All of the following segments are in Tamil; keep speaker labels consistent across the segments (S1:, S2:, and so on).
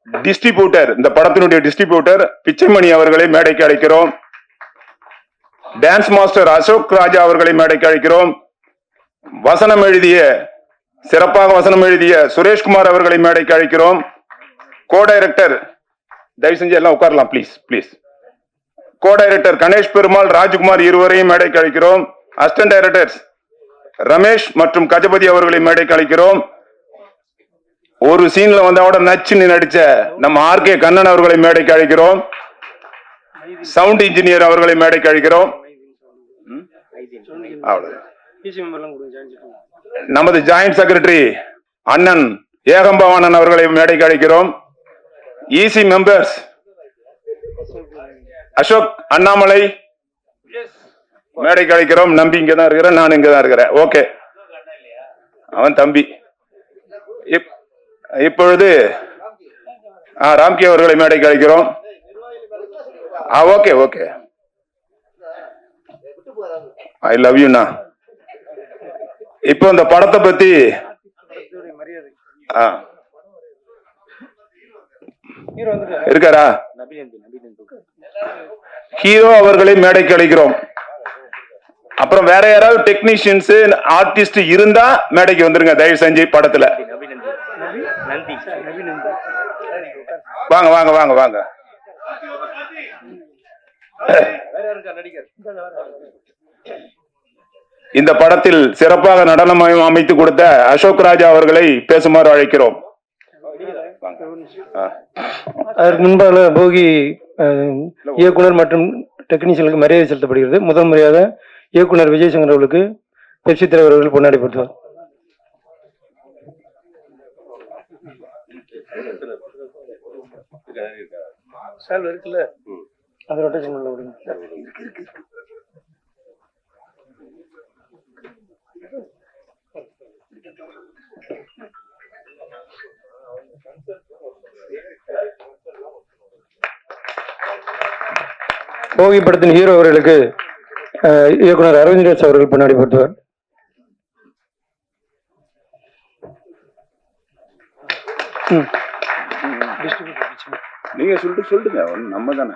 S1: டிஸ்ட்ரிபியூட்டர், இந்த படத்தினுடைய டிஸ்ட்ரிபியூட்டர் பிச்சைமணி அவர்களை மேடைக்கு அழைக்கிறோம். டான்ஸ் மாஸ்டர் அசோக் ராஜா அவர்களை மேடைக்கு அழைக்கிறோம். வசனம் எழுதிய, சிறப்பாக வசனம் எழுதிய சுரேஷ்குமார் அவர்களை மேடைக்கு அழைக்கிறோம். கோ டைரக்டர், தயவு செஞ்சு எல்லாம் உட்காரலாம் please please. Co director Ganesh Perumal, Rajkumar இருவரையும் மேடைக்கு அழைக்கிறோம். அசிஸ்டன்ட் டைரக்டர்ஸ் ரமேஷ் மற்றும் கஜபதி அவர்களை மேடைக்கு அழைக்கிறோம். ஒரு சீன்ல வந்தோட நச்சுன்னு நடிச்ச நம்ம ஆர்கே கண்ணன் அவர்களை மேடைக்கு அழைக்கிறோம். சவுண்ட் இன்ஜினியர் அவர்களை மேடைக்கு அழைக்கிறோம். நமது ஜாயிண்ட் செக்ரட்டரி அண்ணன் ஏகம்பவானன் அவர்களை மேடைக்கு அழைக்கிறோம். இசி மெம்பர்ஸ் அசோக் அண்ணாமலை மேடைக்கு அழைக்கிறோம். நம்பி இங்கதான் இருக்கிறேன், நான் இங்கதான் இருக்கிறேன். ஓகே, அவன் தம்பி. இப்பொழுது ராம்கி அவர்களை மேடைக்கு அழைக்கிறோம். Okay okay, I love you. இப்போ இந்த படத்தை பத்தி இருக்காரா? ஹீரோ அவர்களை மேடைக்கு அழைக்கிறோம். அப்புறம் வேற யாராவது டெக்னீஷியன்ஸ் ஆர்டிஸ்ட் இருந்தா மேடைக்கு வந்துருங்க தயவு செஞ்சு. படத்துல வாங்க வாங்க வாங்க வாங்க. இந்த படத்தில் சிறப்பாக நடனம் அமைத்து கொடுத்த அசோக் ராஜா அவர்களை பேசுமாறு அழைக்கிறோம்.
S2: அதற்கு முன்பாக போகி இயக்குனர் மற்றும் டெக்னீஷியனுக்கு மரியாதை செலுத்தப்படுகிறது. முதல் முறையாக இயக்குனர் விஜயசங்கர் அவர்களுக்கு பெப்சி தலைவர் அவர்கள் பொன்னாடிப்படுத்துவார். போகி படத்தின் ஹீரோ அவர்களுக்கு இயக்குனர் அரவிந்த் ராஜ் அவர்கள் பின்னாடி போட்டுவார்.
S1: நீங்க சொல்லுங்க, நம்ம தானே.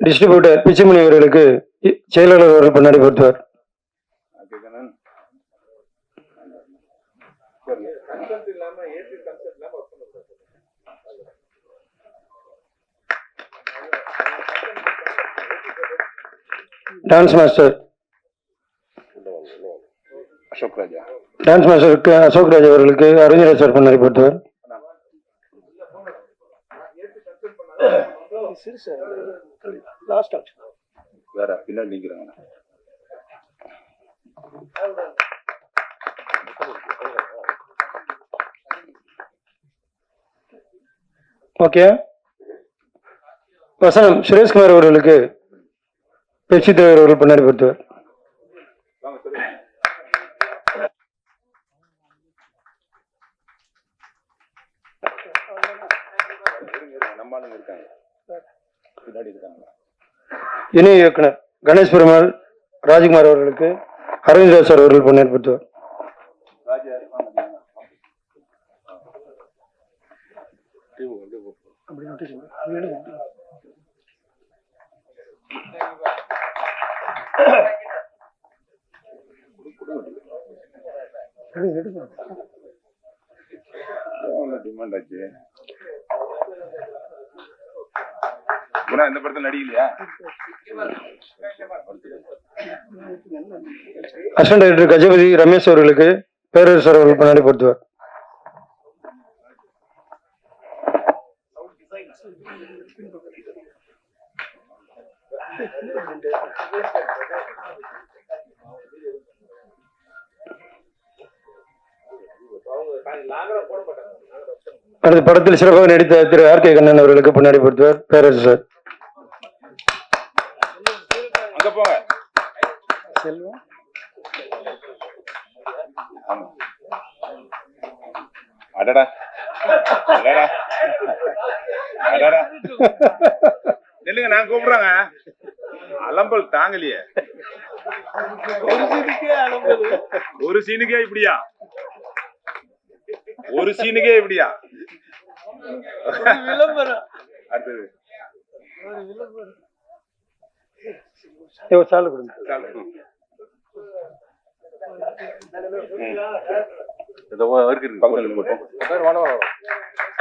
S2: டிஸ்ட்ரிபியூட்டர் பிச்சைமணி அவர்களுக்கு செயலாளர் அவர்கள் பின்னாடி போட்டுவார். டான்ஸ் மாஸ்டர்
S1: அசோக் ராஜா,
S2: டான்ஸ் மாஸ்டருக்கு அசோக் ராஜா அவர்களுக்கு அரவிந்த் சார் பின்னாடி போட்டுவார்.
S1: வேற பின்னாடி நிக்கிறாங்க.
S2: ஓகே, வசனம் சுரேஷ்குமார் அவர்களுக்கு பெப்சி தலைவர் அவர்கள் பின்னாடி போட்டுவார். இணை இயக்குனர் கணேஷ் பெருமாள், ராஜ்குமார் அவர்களுக்கு அரவிந்த் ராஜ் சார் அவர்கள் பின்னாடி போட்டுவார்.
S1: டிமாண்ட் ஆச்சு. இந்த படத்தில் நடிக்கலையா?
S2: அசிஸ்டன்ட் டைரக்டர் கஜபதி ரமேஷ் அவர்களுக்கு பேரரசர் அவர்கள் பின்னாடி போட்டுவார். அடுத்த படத்தில் சிறப்பாக நடித்த திரு ஆர் கே கண்ணன் அவர்களுக்கு பின்னாடி போட்டுவார் பேரரசு சார்.
S1: நெல்லுங்க, நான் கூப்பிடுறாங்க. அலம்பல் தாங்கலையே, ஒரு சீனுக்கே இப்படியா? ஒரு சீனுக்கே இப்படியா? அடுத்தது
S2: ஒரு சாலை கொடுங்க.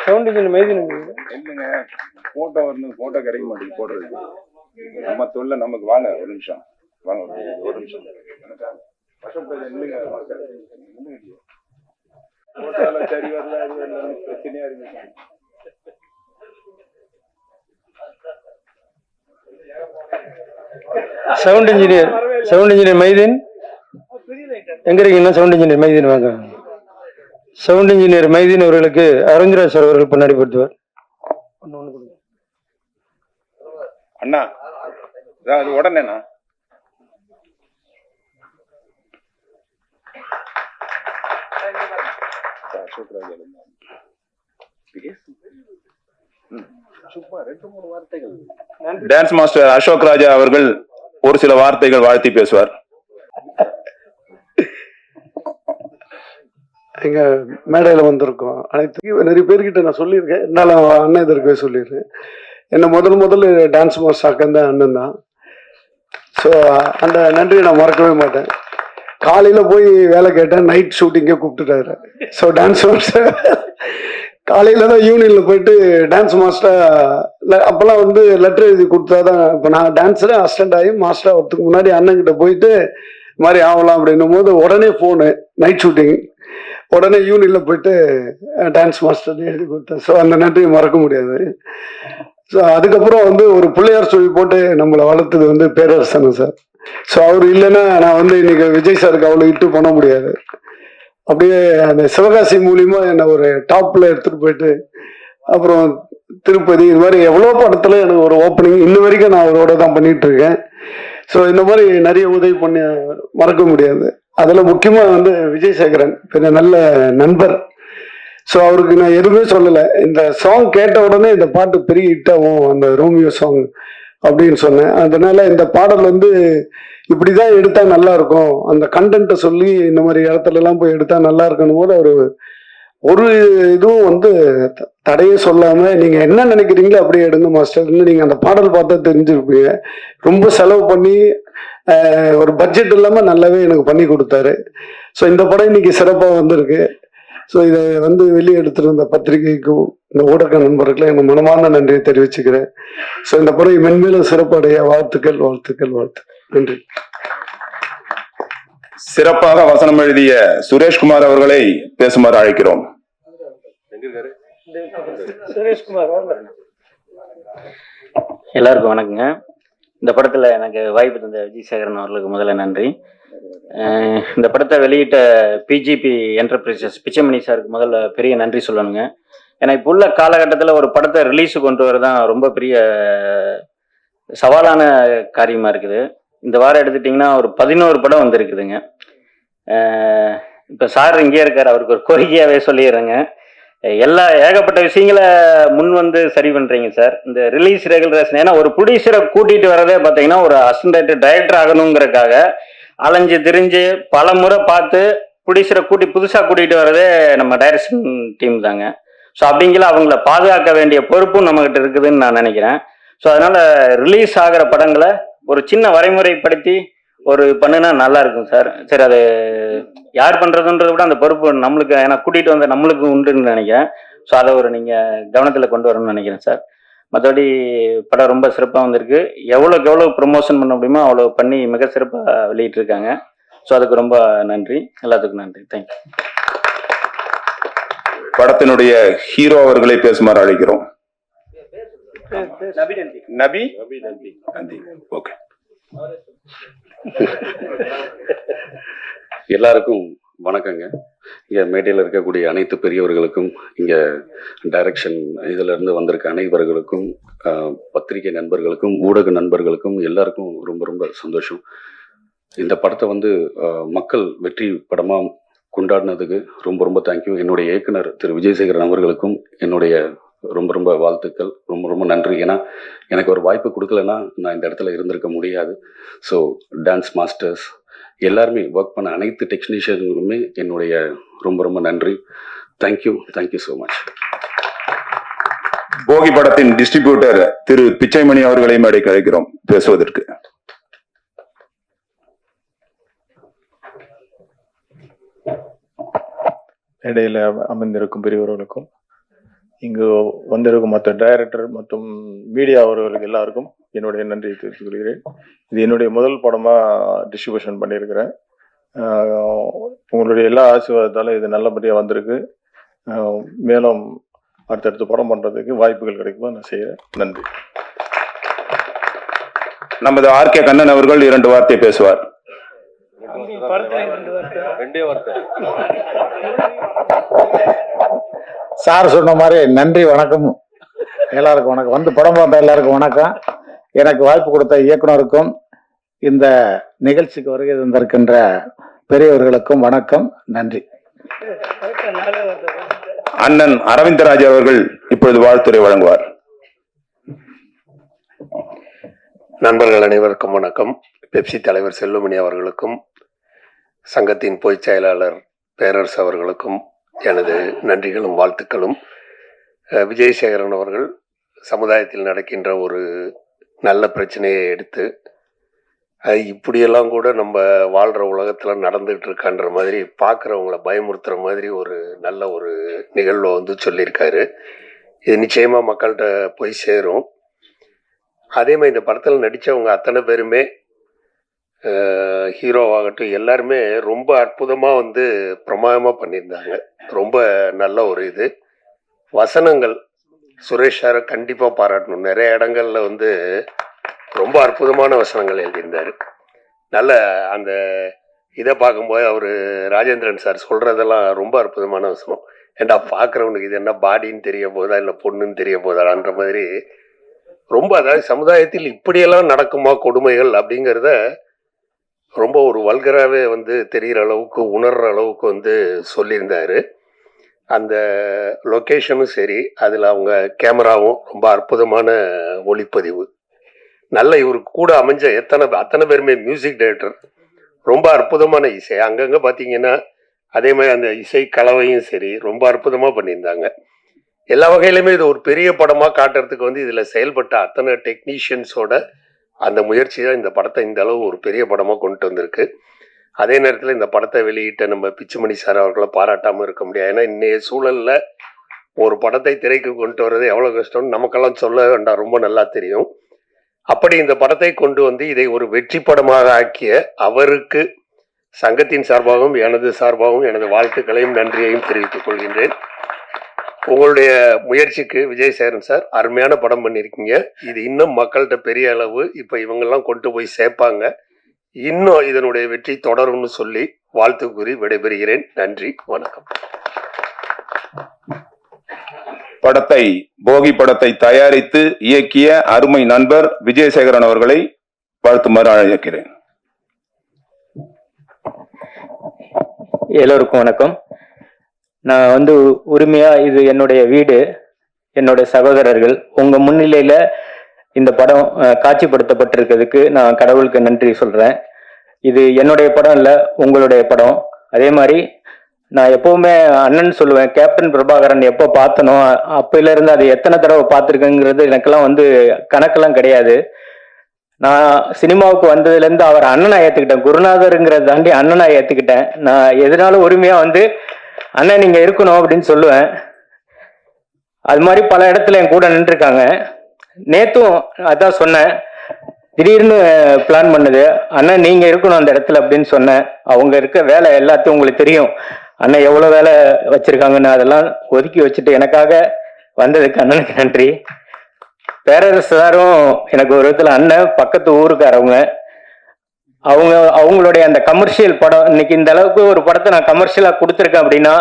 S2: சவுண்ட் இன்ஜின் மைதீன்
S1: என்னங்க போட்டோ வரணும், போட்டோ கிடைக்க மாட்டேங்குது போடுறதுக்கு. நம்ம தொல்லை நமக்கு. வாங்க ஒரு நிமிஷம், வாங்க ஒரு நிமிஷம். போட்டோல சரி வரல, அது வரல, பிரச்சனையா இருக்கு.
S2: சவுண்ட் இன்ஜினியர் மைதீன் எங்க இருக்கீங்கன்னா சவுண்ட் இன்ஜினியர் மைதீன் வாங்க. சவுண்ட் இன்ஜினியர் மைதீன் அவர்களுக்கு அரவிந்தராஜ் சார் அவர்கள் பின்னாடி படுத்துவார்.
S1: அண்ணா அது உடனேண்ணா. டான்ஸ் மாஸ்டர் அசோக் ராஜா அவர்கள் ஒரு சில வார்த்தைகள் வாழ்த்தி பேசுவார்.
S3: எங்க மேடையில வந்திருக்கோம் அனைத்து நிறைய பேர்கிட்ட நான் சொல்லியிருக்கேன். என்னால அண்ணன் இதற்கவே சொல்லிடுறேன். என்ன முதல்ல டான்ஸ் மாஸ்டர் ஆக்கந்த அண்ணன் தான். ஸோ அந்த நன்றியை நான் மறக்கவே மாட்டேன். காலையில போய் வேலை கேட்டேன், நைட் ஷூட்டிங்கே கூப்பிட்டுட்டாரு. ஸோ டான்ஸ் மாஸ்டர் காலையில தான் யூனியன்ல போயிட்டு டான்ஸ் மாஸ்டர் அப்பெல்லாம் வந்து லெட்டர் எழுதி கொடுத்தாதான். இப்போ நான் டான்ஸர் அசிஸ்டன்ட் ஆகி மாஸ்டர் வரதுக்கு முன்னாடி அண்ணன்கிட்ட போயிட்டு இது மாதிரி ஆகலாம் அப்படின்னும் போது உடனே ஃபோனு, நைட் ஷூட்டிங், உடனே யூனியன்ல போயிட்டு டான்ஸ் மாஸ்டர் எழுதி கொடுத்தேன். ஸோ அந்த நன்றியை மறக்க முடியாது. ஸோ அதுக்கப்புறம் வந்து ஒரு பிள்ளையார் சொல்லி போட்டு நம்மளை வளர்த்தது வந்து பேரரசன் சார். ஸோ அவர் இல்லைன்னா நான் வந்து இன்னைக்கு விஜய் சாருக்கு அவ்வளோ இட்டு பண்ண முடியாது. அப்படியே அந்த சிவகாசி மூலியமா என்னை ஒரு டாப்ல எடுத்துட்டு போயிட்டு அப்புறம் திருப்பதி இது மாதிரி எவ்வளோ படத்துல எனக்கு ஒரு ஓப்பனிங் இன்ன வரைக்கும் நான் அவரோட தான் பண்ணிட்டு இருக்கேன். ஸோ இந்த மாதிரி நிறைய உதவி பண்ண மறக்க முடியாது. அதில் முக்கியமாக வந்து விஜய் சேகரன் கொஞ்சம் நல்ல நண்பர். ஸோ அவருக்கு நான் எதுவுமே சொல்லலை. இந்த சாங் கேட்ட உடனே இந்த பாட்டு பெரிய ஹிட்டாகும், அந்த ரோமியோ சாங் அப்படின்னு சொன்னேன். அதனால இந்த பாடல் வந்து இப்படிதான் எடுத்தா நல்லா இருக்கும், அந்த கண்டென்ட்டை சொல்லி இந்த மாதிரி இடத்துல எல்லாம் போய் எடுத்தா நல்லா இருக்கணும் போது அவர் ஒரு இதுவும் வந்து தடையே சொல்லாம நீங்க என்ன நினைக்கிறீங்களோ அப்படியே எடுங்க மாஸ்டர்னு நீங்க அந்த பாடல் பார்த்தா தெரிஞ்சிருப்பீங்க. ரொம்ப செலவு பண்ணி ஒரு பட்ஜெட் இல்லாம நல்லாவே எனக்கு பண்ணி கொடுத்தாரு. ஸோ இந்த படம் இன்னைக்கு சிறப்பாக வந்திருக்கு. ஸோ இதை வந்து வெளியே எடுத்திருந்த பத்திரிகைக்கும் இந்த ஊடக நண்பர்களுக்கும் என் மனமார்ந்த நன்றியை தெரிவிச்சுக்கிறேன். ஸோ இந்த படம் மென்மேலும் சிறப்படைய வாழ்த்துக்கள். நன்றி.
S1: சிறப்பாக வசனம் எழுதிய சுரேஷ்குமார் அவர்களை பேசுமாறு அழைக்கிறோம்.
S4: எல்லாருக்கும் வணக்கங்க. இந்த படத்துல எனக்கு வாய்ப்பு தந்த விஜய் சேகரன் அவர்களுக்கு முதல்ல நன்றி. இந்த படத்தை வெளியிட்ட பிஜிபி என்டர்பிரைசஸ் பிச்சைமணி சாருக்கு முதல்ல பெரிய நன்றி சொல்லணுங்க. ஏன்னா இப்போ உள்ள காலகட்டத்தில் ஒரு படத்தை ரிலீஸு கொண்டு வரதான் ரொம்ப பெரிய சவாலான காரியமாக இருக்குது. இந்த வாரம் எடுத்துட்டிங்கன்னா ஒரு 11 படம் வந்துருக்குதுங்க. இப்போ சார் இங்கே இருக்கார், அவருக்கு ஒரு கோரிக்கையாகவே சொல்லிடுறேங்க. ஏகப்பட்ட விஷயங்களை முன் வந்து சரி பண்ணுறீங்க சார். இந்த ரிலீஸ் ரெகுலரேஷன், ஏன்னா ஒரு ப்ரொடியூசரை கூட்டிகிட்டு வரதே பார்த்தீங்கன்னா ஒரு அசிஸ்டன்ட் டைரக்டர் ஆகணுங்கிறதுக்காக அலைஞ்சு திரிஞ்சு பல முறை பார்த்து ப்ரொடியூசரை புதுசாக கூட்டிகிட்டு வரதே நம்ம டைரக்ஷன் டீம் தாங்க. ஸோ அப்படிங்கிற அவங்கள பாதுகாக்க வேண்டிய பொறுப்பும் நம்மகிட்ட இருக்குதுன்னு நான் நினைக்கிறேன். ஸோ அதனால ரிலீஸ் ஆகிற படங்களை ஒரு சின்ன வரைமுறைப்படுத்தி ஒரு பண்ணுனா நல்லா இருக்கும் சார். சரி, அது யார் பண்ணுறதுன்றதை விட அந்த பொறுப்பு நம்மளுக்கு, ஏன்னா கூட்டிகிட்டு வந்த நம்மளுக்கு உண்டுன்னு நினைக்கிறேன். ஸோ அதை ஒரு நீங்கள் கவனத்தில் கொண்டு வரணும்னு நினைக்கிறேன் சார். மற்றபடி படம் ரொம்ப சிறப்பாக வந்திருக்கு. எவ்வளோக்கு எவ்வளோ ப்ரொமோஷன் பண்ண முடியுமோ அவ்வளோ பண்ணி மிக சிறப்பாக வெளியிட்டிருக்காங்க. ஸோ அதுக்கு ரொம்ப நன்றி, எல்லாத்துக்கும் நன்றி. தேங்க்யூ.
S1: படத்தினுடைய ஹீரோ அவர்களை பேசுமாறு அழைக்கிறோம். நபி. ஓகே.
S5: எல்லாருக்கும் வணக்கங்க. இங்கே மேடையில் இருக்கக்கூடிய அனைத்து பெரியவர்களுக்கும், இங்கே டைரக்ஷன் இதில் இருந்து வந்திருக்க அனைவர்களுக்கும், பத்திரிகை நண்பர்களுக்கும், ஊடக நண்பர்களுக்கும் எல்லாருக்கும் ரொம்ப ரொம்ப சந்தோஷம். இந்த படத்தை வந்து மக்கள் வெற்றி படமாக கொண்டாடினதுக்கு ரொம்ப ரொம்ப தேங்க்யூ. என்னுடைய இயக்குனர் திரு விஜய் சேகரன் அவர்களுக்கும் என்னுடைய ரொம்ப ரொம்ப வாழ்த்துக்கள். ரொம்ப ரொம்ப நன்றி. ஏன்னா எனக்கு ஒரு வாய்ப்பு கொடுக்கலன்னா நான் இந்த இடத்துல இருந்திருக்க முடியாது. ஸோ டான்ஸ் மாஸ்டர்ஸ் எல்லாருமே ஒர்க் பண்ண அனைத்து டெக்னீஷியனுக்குமே என்னுடைய ரொம்ப ரொம்ப நன்றி. Thank you so much.
S1: போகி படத்தின் டிஸ்ட்ரிபியூட்டர் திரு பிச்சைமணி அவர்களை மேடைக்கு அழைக்கிறோம் பேசுவதற்கு.
S6: இடையில அமர்ந்திருக்கும் பெரியவர்களுக்கும் இங்கு வந்திருக்கும் மற்ற டைரக்டர் மற்றும் மீடியா அவர்களுக்கு எல்லாருக்கும் என்னுடைய நன்றியை தெரிவித்துக் கொள்கிறேன். இது என்னுடைய முதல் படமா டிஸ்ட்ரிபியூஷன் பண்ணியிருக்கிறேன். உங்களுடைய எல்லா ஆசீர்வாதத்தாலும் இது நல்லபடியாக வந்திருக்கு. மேலும் அடுத்தடுத்து படம் பண்றதுக்கு வாய்ப்புகள் கிடைக்குமா நான் செய்யறேன். நன்றி.
S1: நமது ஆர் கே கண்ணன் அவர்கள் 2 வார்த்தை பேசுவார்.
S7: சார் சொன்ன மாதிரி நன்றி, வணக்கம் எல்லாருக்கும். வணக்கம். வந்து படம் பார்த்த எல்லாருக்கும் வணக்கம். எனக்கு வாய்ப்பு கொடுத்த இயக்குனருக்கும் இந்த நிகழ்ச்சிக்கு வருகை தந்திருக்கின்ற பெரியவர்களுக்கும் வணக்கம், நன்றி.
S1: அண்ணன் அரவிந்தராஜ் அவர்கள் இப்பொழுது வாழ்த்துரை வழங்குவார்.
S8: நண்பர்கள் அனைவருக்கும் வணக்கம். பெப்சி தலைவர் செல்வமணி அவர்களுக்கும் சங்கத்தின் பொதுச் செயலாளர் பேரரசு அவர்களுக்கும் எனது நன்றிகளும் வாழ்த்துக்களும். விஜயசேகரன் அவர்கள் சமுதாயத்தில் நடக்கின்ற ஒரு நல்ல பிரச்சனையை எடுத்து இப்படியெல்லாம் கூட நம்ம வாழ்கிற உலகத்தில் நடந்துகிட்டு இருக்கான்ற மாதிரி பார்க்குறவங்கள பயமுறுத்துகிற மாதிரி ஒரு நல்ல ஒரு நிகழ்வை வந்து சொல்லியிருக்காரு. இது நிச்சயமாக மக்கள்கிட்ட போய் சேரும். அதே மாதிரி இந்த படத்தில் நடித்தவங்க அத்தனை பேருமே ஹீரோவாகட்டும் எல்லாருமே ரொம்ப அற்புதமாக வந்து பிரமாதமாக பண்ணியிருந்தாங்க. ரொம்ப நல்ல ஒரு இது. வசனங்கள் சுரேஷ் சாரை கண்டிப்பாக பாராட்டணும். நிறைய இடங்கள்ல வந்து ரொம்ப அற்புதமான வசனங்கள் எழுதியிருந்தார். நல்ல அந்த இதை பார்க்கும்போது அவர் ராஜேந்திரன் சார் சொல்கிறதெல்லாம் ரொம்ப அற்புதமான வசனம். ஏண்டா பார்க்குறவனுக்கு இது என்ன பாடின்னு தெரிய போதா இல்லை பொண்ணுன்னு தெரிய போதான்ற மாதிரி ரொம்ப, அதாவது சமுதாயத்தில் இப்படியெல்லாம் நடக்குமா கொடுமைகள் அப்படிங்கிறத ரொம்ப ஒரு வல்கராகவே வந்து தெரிகிற அளவுக்கு உணர்கிற அளவுக்கு வந்து சொல்லியிருந்தார். அந்த லொக்கேஷனும் சரி, அதில் அவங்க கேமராவும் ரொம்ப அற்புதமான ஒளிப்பதிவு. நல்ல இவருக்கு கூட அமைஞ்ச அத்தனை பேருமே மியூசிக் டைரக்டர் ரொம்ப அற்புதமான இசை. அங்கங்கே பார்த்தீங்கன்னா அதே மாதிரி அந்த இசை கலவையும் சரி ரொம்ப அற்புதமாக பண்ணியிருந்தாங்க. எல்லா வகையிலுமே இது ஒரு பெரிய படமாக காட்டுறதுக்கு வந்து இதில் செயல்பட்ட அத்தனை டெக்னீஷியன்ஸோட அந்த முயற்சி தான் இந்த படத்தை இந்த அளவு ஒரு பெரிய படமாக கொண்டு வந்திருக்கு. அதே நேரத்தில் இந்த படத்தை வெளியிட்ட நம்ம பிச்சுமணி சார் அவர்களை பாராட்டாமல் இருக்க முடியாது. ஏன்னா இன்னைய சூழலில் ஒரு படத்தை திரைக்கு கொண்டு வர்றது எவ்வளோ கஷ்டம்னு நமக்கெல்லாம் சொல்ல வேண்டாம், ரொம்ப நல்லா தெரியும். அப்படி இந்த படத்தை கொண்டு வந்து இதை ஒரு வெற்றி படமாக ஆக்கிய அவருக்கு சங்கத்தின் சார்பாகவும் எனது சார்பாகவும் எனது வாழ்த்துக்களையும் நன்றியையும் தெரிவித்துக் கொள்கின்றேன். உங்களுடைய முயற்சிக்கு விஜயசேகரன் சார் அருமையான படம் பண்ணியிருக்கீங்க. இது இன்னும் மக்கள்கிட்ட பெரிய அளவு இப்போ இவங்கெல்லாம் கொண்டு போய் சேர்ப்பாங்க. இன்னும் இதனுடைய வெற்றி தொடரும்னு சொல்லி வாழ்த்து கூறி விடைபெறுகிறேன். நன்றி, வணக்கம்.
S1: போகி படத்தை தயாரித்து இயக்கிய அருமை நண்பர் விஜயசேகரன் அவர்களை வாழ்த்துமாறு அழைக்கிறேன்.
S4: எல்லோருக்கும் வணக்கம். நான் வந்து உரிமையா இது என்னுடைய வீடு, என்னுடைய சகோதரர்கள் உங்க முன்னிலையில இந்த படம் காட்சிப்படுத்தப்பட்டிருக்கிறதுக்கு நான் கடவுளுக்கு நன்றி சொல்றேன். இது என்னுடைய படம் இல்லை, உங்களுடைய படம். அதே மாதிரி நான் எப்பவுமே அண்ணன் சொல்லுவேன், கேப்டன் பிரபாகரன் எப்போ பார்த்தனோ அப்பையில இருந்து அது எத்தனை தடவை பார்த்துருக்கேங்கிறது எனக்கெல்லாம் வந்து கணக்கெல்லாம் கிடையாது. நான் சினிமாவுக்கு வந்ததுலேருந்து அவர் அண்ணனா ஏற்றுக்கிட்டேன், குருநாதருங்கிறத தாண்டி அண்ணனா ஏற்றுக்கிட்டேன். நான் எதனாலும் உரிமையா வந்து அண்ணன் நீங்க இருக்கணும் அப்படின்னு சொல்லுவேன். அது மாதிரி பல இடத்துல என் கூட நின்றுருக்காங்க. நேத்தும் அதான் சொன்னேன், திடீர்னு பிளான் பண்ணது அண்ணன் நீங்க இருக்கணும் அந்த இடத்துல அப்படின்னு சொன்னேன். அவங்க இருக்க வேலை எல்லாத்தையும் உங்களுக்கு தெரியும், அண்ணன் எவ்வளவு வேலை வச்சிருக்காங்கன்னு அதெல்லாம் ஒதுக்கி வச்சுட்டு எனக்காக வந்ததுக்கு அண்ணனுக்கு நன்றி. பேரரசு சாரும் எனக்கு ஒரு விதத்துல அண்ணன், பக்கத்து ஊருக்காரவங்க. அவங்களுடைய அந்த கமர்ஷியல் படம், இன்னைக்கு இந்த அளவுக்கு ஒரு படத்தை நான் கமர்ஷியலா கொடுத்துருக்கேன் அப்படின்னா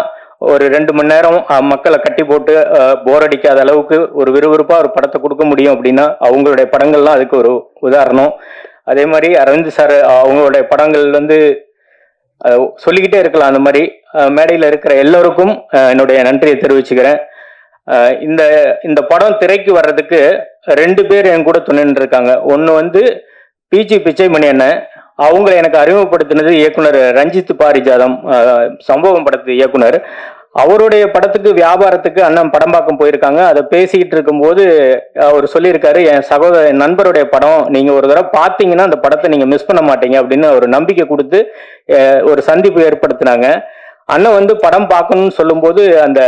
S4: ஒரு 2 மணி நேரம் மக்களை கட்டி போட்டு போர் அடிக்காத அளவுக்கு ஒரு விறுவிறுப்பா ஒரு படத்தை கொடுக்க முடியும் அப்படின்னா அவங்களுடைய படங்கள்லாம் அதுக்கு ஒரு உதாரணம். அதே மாதிரி அரவிந்த் சார் அவங்களுடைய படங்கள் வந்து சொல்லிக்கிட்டே இருக்கலாம். அந்த மாதிரி மேடையில் இருக்கிற எல்லோருக்கும் என்னுடைய நன்றியை தெரிவிச்சுக்கிறேன். இந்த படம் திரைக்கு வர்றதுக்கு 2 பேர் என் கூட துணைன்னு இருக்காங்க. ஒன்று வந்து பிஜி பிச்சைமணி அண்ணன், அவங்களை எனக்கு அறிமுகப்படுத்தினது இயக்குனர் ரஞ்சித் பாரிஜாதம், சம்பவம் படத்து இயக்குனர். அவருடைய படத்துக்கு வியாபாரத்துக்கு அண்ணன் படம்பாக்கம் போயிருக்காங்க. அதை பேசிக்கிட்டு இருக்கும்போது அவர் சொல்லியிருக்காரு, என் நண்பருடைய படம் நீங்க ஒரு தடவை பார்த்தீங்கன்னா அந்த படத்தை நீங்க மிஸ் பண்ண மாட்டீங்க அப்படின்னு ஒரு நம்பிக்கை கொடுத்து ஒரு சந்திப்பு ஏற்படுத்தினாங்க. அண்ணன் வந்து படம் பார்க்கணும்னு சொல்லும்போது அந்த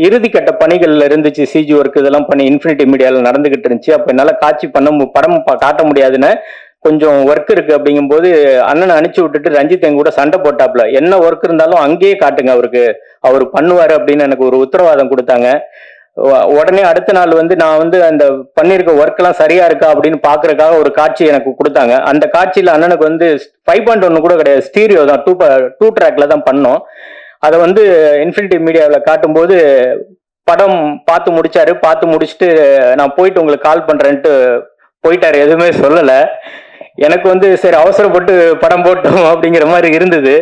S4: இறுதிக்கட்ட பணிகள்ல இருந்துச்சு, சிஜி ஒர்க் இதெல்லாம் பண்ணி இன்ஃபினிட்டி மீடியாவில் நடந்துகிட்டு இருந்துச்சு. அப்ப என்னால காட்சி படம் காட்ட முடியாதுன்னு கொஞ்சம் ஒர்க் இருக்கு அப்படிங்கும்போது அண்ணனை அனுப்பிச்சு விட்டுட்டு ரஞ்சித் எங்க கூட சண்டை போட்டாப்ல, என்ன ஒர்க் இருந்தாலும் அங்கேயே காட்டுங்க, அவர் பண்ணுவாரு அப்படின்னு எனக்கு ஒரு உத்தரவாதம் கொடுத்தாங்க. உடனே அடுத்த நாள் வந்து நான் வந்து அந்த பண்ணிருக்க ஒர்க் எல்லாம் சரியா இருக்கா அப்படின்னு பாக்குறதுக்காக ஒரு காட்சி எனக்கு கொடுத்தாங்க. அந்த காட்சியில அண்ணனுக்கு வந்து 5.1 கூட கிடையாது, ஸ்டீரியோ தான், 2 ட்ராக்ல தான் பண்ணோம். அதை வந்து இன்ஃபினிட்டி மீடியாவில் காட்டும்போது படம் பார்த்து முடிச்சாரு. பார்த்து முடிச்சுட்டு நான் போயிட்டு உங்களுக்கு கால் பண்றேன்ட்டு போயிட்டாரு, எதுவுமே சொல்லலை. எனக்கு வந்து சரி அவசரப்பட்டு படம் போட்டோம் அப்படிங்கிற மாதிரி இருந்தது.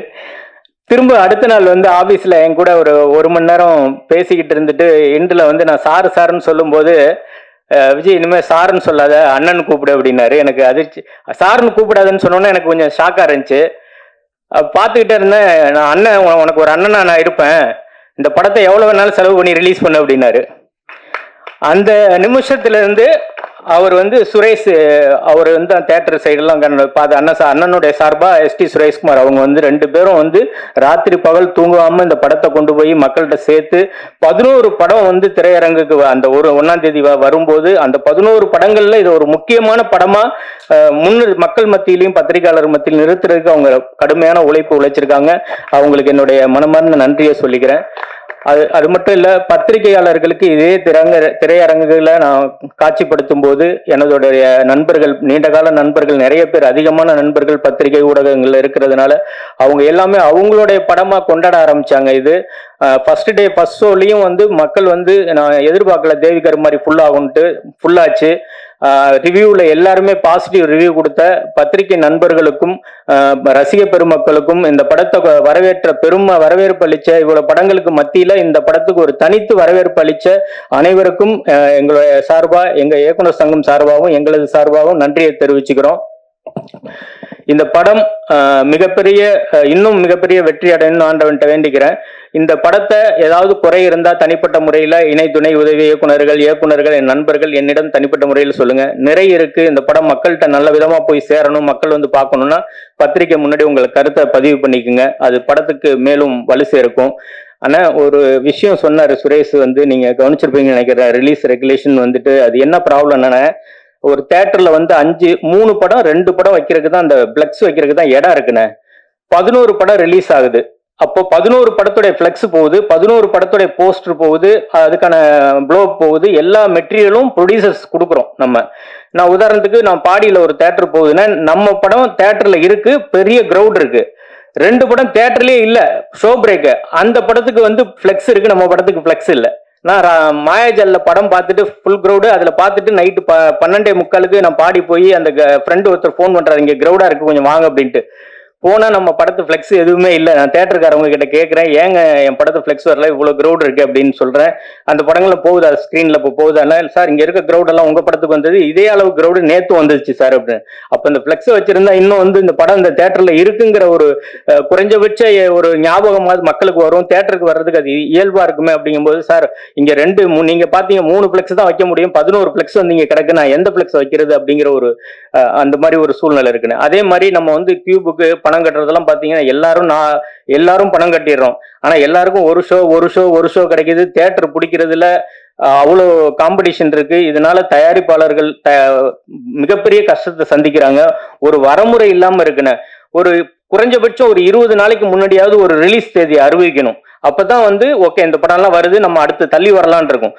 S4: திரும்ப அடுத்த நாள் வந்து ஆபீஸ்ல என் கூட ஒரு மணி நேரம் பேசிக்கிட்டு இருந்துட்டு எண்டில் வந்து நான் சாருன்னு சொல்லும்போது விஜய் இனிமேல் சாருன்னு சொல்லாத அண்ணன் கூப்பிடு அப்படின்னாரு. எனக்கு அதிர்ச்சி. சாருன்னு கூப்பிடாதுன்னு சொன்னோன்னே எனக்கு கொஞ்சம் ஷாக்காக இருந்துச்சு. பார்த்துக்கிட்டே இருந்தேன். நான் அண்ணன், உனக்கு ஒரு அண்ணனா நான் இருப்பேன், இந்த படத்தை எவ்வளோ வேணாலும் செலவு பண்ணி ரிலீஸ் பண்ணு அப்படின்னாரு. அந்த நிமிஷத்துல இருந்து அவர் வந்து சுரேஷ், அவர் வந்து தேட்டர் சைடெல்லாம் பார்த்து அண்ணனுடைய சார்பா எஸ்டி சுரேஷ்குமார் அவங்க வந்து 2 பேரும் வந்து ராத்திரி பகல் தூங்காம இந்த படத்தை கொண்டு போய் மக்கள்கிட்ட சேர்த்து 11 படம் வந்து திரையரங்குக்கு அந்த 1ஆம் தேதி வரும்போது அந்த 11 படங்கள்ல இது ஒரு முக்கியமான படமா மக்கள் மத்தியிலையும் பத்திரிகையாளர் மத்தியில் நிறுத்துறதுக்கு அவங்க கடுமையான உழைச்சிருக்காங்க. அவங்களுக்கு என்னுடைய மனமார்ந்த நன்றியை சொல்லிக்கிறேன். அது மட்டும் இல்ல, பத்திரிகையாளர்களுக்கு இதே திரையரங்குகளை நான் காட்சிப்படுத்தும் போது எனதுடைய நண்பர்கள், நீண்டகால நண்பர்கள், நிறைய பேர், அதிகமான நண்பர்கள் பத்திரிகை ஊடகங்கள்ல இருக்கிறதுனால அவங்க எல்லாமே அவங்களுடைய படமா கொண்டாட ஆரம்பிச்சாங்க. இது ஃபர்ஸ்ட் டே ஃபர்ஸ்ட் ஷோலையும் வந்து மக்கள் வந்து நான் எதிர்பார்க்கல தேவிகர் மாதிரி ஃபுல்லாச்சு. ரிவ்யூவில் எல்லாருமே பாசிட்டிவ் ரிவ்யூ கொடுத்த பத்திரிகை நண்பர்களுக்கும் ரசிக பெருமக்களுக்கும் இந்த படத்தை வரவேற்பு அளிச்ச இவ்வளவு படங்களுக்கு மத்தியில இந்த படத்துக்கு ஒரு தனித்து வரவேற்பு அளிச்ச அனைவருக்கும் எங்களுடைய சார்பா, எங்க இயக்குனர் சங்கம் சார்பாகவும் எங்களது சார்பாகவும் நன்றியை தெரிவிச்சுக்கிறோம். இந்த படம் இன்னும் மிகப்பெரிய வெற்றி அடையணும்னு ஆண்டவன்ட்ட வேண்டிக்கிறேன். இந்த படத்தை ஏதாவது குறை இருந்தா தனிப்பட்ட முறையில இணை துணை உதவி இயக்குனர்கள் என் நண்பர்கள் என்னிடம் தனிப்பட்ட முறையில் சொல்லுங்க. நிறைய இருக்கு. இந்த படம் மக்கள்கிட்ட நல்ல விதமா போய் சேரணும், மக்கள் வந்து பார்க்கணும்னா பத்திரிக்கை முன்னாடி உங்கள் கருத்தை பதிவு பண்ணிக்கோங்க. அது படத்துக்கு மேலும் வலு சேர்க்கும். ஆனா ஒரு விஷயம் சொன்னாரு சுரேஷ், வந்து நீங்க கவனிச்சிருப்பீங்கன்னு நினைக்கிறேன். ரிலீஸ் ரெகுலேஷன் வந்துட்டு அது என்ன ப்ராப்ளம் என்னன்னா, ஒரு தேட்டர்ல வந்து 3 படம் 2 படம் வைக்கிறதுக்கு தான், அந்த பிளக்ஸ் வைக்கிறதுக்கு தான் இடம் இருக்குண்ணே. 11 படம் ரிலீஸ் ஆகுது. அப்போ 11 படத்துடைய பிளக்ஸ் போகுது, 11 படத்துடைய போஸ்டர் போகுது, அதுக்கான ப்ளோப் போகுது, எல்லா மெட்டீரியலும் ப்ரொடியூசர்ஸ் கொடுக்குறோம் நம்ம. நான் உதாரணத்துக்கு நான் பாடியில் ஒரு தேட்டர் போகுதுன்னா நம்ம படம் தேட்டர்ல இருக்கு, பெரிய கிரவுட் இருக்கு. 2 படம் தேட்டர்லயே இல்ல, ஷோ பிரேக். அந்த படத்துக்கு வந்து பிளெக்ஸ் இருக்கு, நம்ம படத்துக்கு பிளெக்ஸ் இல்லை. நான் மாயாஜல்ல படம் பார்த்துட்டு ஃபுல் கிரௌடு, அதில் பார்த்துட்டு நைட்டு 12:45 நான் பாடி போய் அந்த ஃப்ரெண்டு ஒருத்தர் ஃபோன் பண்ணுறாரு, இங்கே கிரௌடாக இருக்குது கொஞ்சம் வாங்க அப்படின்ட்டு. போனால் நம்ம படத்து ஃப்ளெக்ஸ் எதுவுமே இல்லை. நான் தேட்டருக்காரவங்க கிட்ட கேட்குறேன், ஏங்க என் படத்து ஃப்ளெக்ஸ் வரல, இவ்வளோ கிரௌட் இருக்குது அப்படின்னு சொல்கிறேன். அந்த படங்களில் போகுது, அது ஸ்க்ரீனில் இப்போ போகுது. சார் இங்கே இருக்க கிரௌடெல்லாம் உங்கள் படத்துக்கு வந்தது, இதே அளவு கிரௌடு நேற்று வந்துச்சு சார் அப்படின்னு. அப்போ இந்த ஃப்ளெக்ஸை வச்சுருந்தா இன்னும் வந்து இந்த படம் இந்த தேட்டரில் இருக்குங்கிற ஒரு குறைஞ்சபட்ச ஒரு ஞாபகமாவது மக்களுக்கு வரும், தேட்டருக்கு வர்றதுக்கு அது இயல்பாக இருக்குமே. அப்படிங்கும்போது சார் இங்கே நீங்கள் பார்த்தீங்க 3 ஃப்ளெக்ஸ் தான் வைக்க முடியும், 11 ஃப்ளெக்ஸ் வந்து இங்கே கிடக்கு, நான் எந்த ஃப்ளெக்ஸ் வைக்கிறது அப்படிங்கிற ஒரு அந்த மாதிரி ஒரு சூழ்நிலை இருக்குன்னு. அதே மாதிரி நம்ம வந்து கியூபுக்கு பணம் கட்டுறதெல்லாம் பார்த்தீங்கன்னா எல்லாரும் பணம் கட்டிடுறோம். ஆனா எல்லாருக்கும் ஒரு ஷோ கிடைக்குது. தேட்டர் பிடிக்கிறதுல அவ்வளோ காம்படிஷன் இருக்கு. இதனால தயாரிப்பாளர்கள் மிகப்பெரிய கஷ்டத்தை சந்திக்கிறாங்க. ஒரு வரமுறை இல்லாம இருக்குன்னு. ஒரு குறைஞ்சபட்சம் ஒரு 20 நாளைக்கு முன்னாடியாவது ஒரு ரிலீஸ் தேதி அறிவிக்கணும். அப்பதான் வந்து ஓகே இந்த படம்லாம் வருது, நம்ம அடுத்து தள்ளி வரலான் இருக்கும்.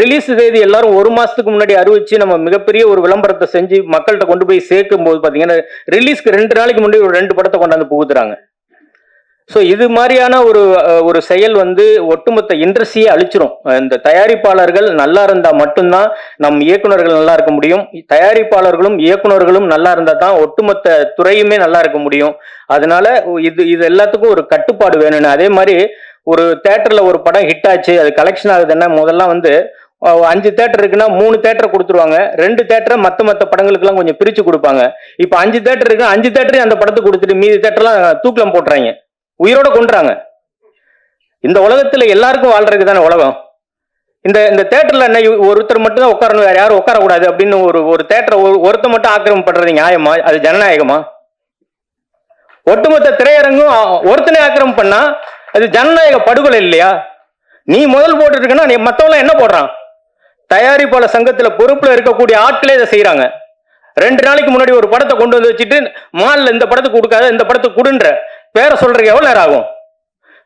S4: ரிலீஸ் தேதி எல்லாரும் 1 மாசத்துக்கு முன்னாடி அறிவிச்சு நம்ம மிகப்பெரிய ஒரு விளம்பரத்தை செஞ்சு மக்கள்கிட்ட கொண்டு போய் சேர்க்கும் போது பாத்தீங்கன்னா ரிலீஸ்க்கு 2 நாளைக்கு முன்னாடி ஒரு 2 படத்தை கொண்டாந்து புகுத்துறாங்க. ஸோ இது மாதிரியான ஒரு செயல் வந்து ஒட்டுமொத்த இண்டஸ்ட்ரியை அழிச்சிரும். இந்த தயாரிப்பாளர்கள் நல்லா இருந்தா மட்டும்தான் நம் இயக்குனர்கள் நல்லா இருக்க முடியும். தயாரிப்பாளர்களும் இயக்குனர்களும் நல்லா இருந்தா தான் ஒட்டுமொத்த துறையுமே நல்லா இருக்க முடியும். அதனால இது எல்லாத்துக்கும் ஒரு கட்டுப்பாடு வேணும்னு. அதே மாதிரி ஒரு தேட்டர்ல ஒரு படம் ஹிட் ஆச்சு, அது கலெக்ஷன் ஆகுதுன்னா முதல்ல வந்து 5 தேட்டர் இருக்குன்னா 3 தேட்டர் கொடுத்துருவாங்க, 2 தேட்டரை மற்ற படங்களுக்கு எல்லாம் கொஞ்சம் பிரிச்சு கொடுப்பாங்க. இப்ப 5 தேட்டர் இருக்குன்னா 5 தேட்டரையும் அந்த படத்தை கொடுத்துட்டு மீதி தேட்டர்லாம் தூக்கிலம் போட்டுறாங்க, உயிரோட கொண்டுறாங்க.
S9: இந்த உலகத்துல எல்லாருக்கும் வாழ்றதுக்கு தானே உலகம். இந்த இந்த தேட்டர்ல என்ன ஒருத்தர் மட்டும் தான் உட்காரணும், வேற யாரும் உட்காரக்கூடாது அப்படின்னு ஒரு தேட்டரை ஒருத்தர் மட்டும் ஆக்கிரமம் பண்றது நியாயமா? அது ஜனநாயகமா? ஒட்டுமொத்த திரையரங்கும் ஒருத்தனை ஆக்கிரமம் பண்ணா அது ஜனநாயக படுகொலை இல்லையா? நீ முதல் போட்டு இருக்கன்னா நீ மத்தவங்க என்ன போடுறான்? தயாரிப்பாளர் சங்கத்துல பொறுப்புல இருக்கக்கூடிய ஆட்களே இதை செய்யறாங்க. 2 நாளைக்கு முன்னாடி ஒரு படத்தை கொண்டு வந்து வச்சுட்டு மால்ல இந்த படத்துக்கு கொடுக்காத இந்த படத்துக்கு கொடுன்ற பேரை சொல்றதுக்கு எவ்வளவு நேரம் ஆகும்?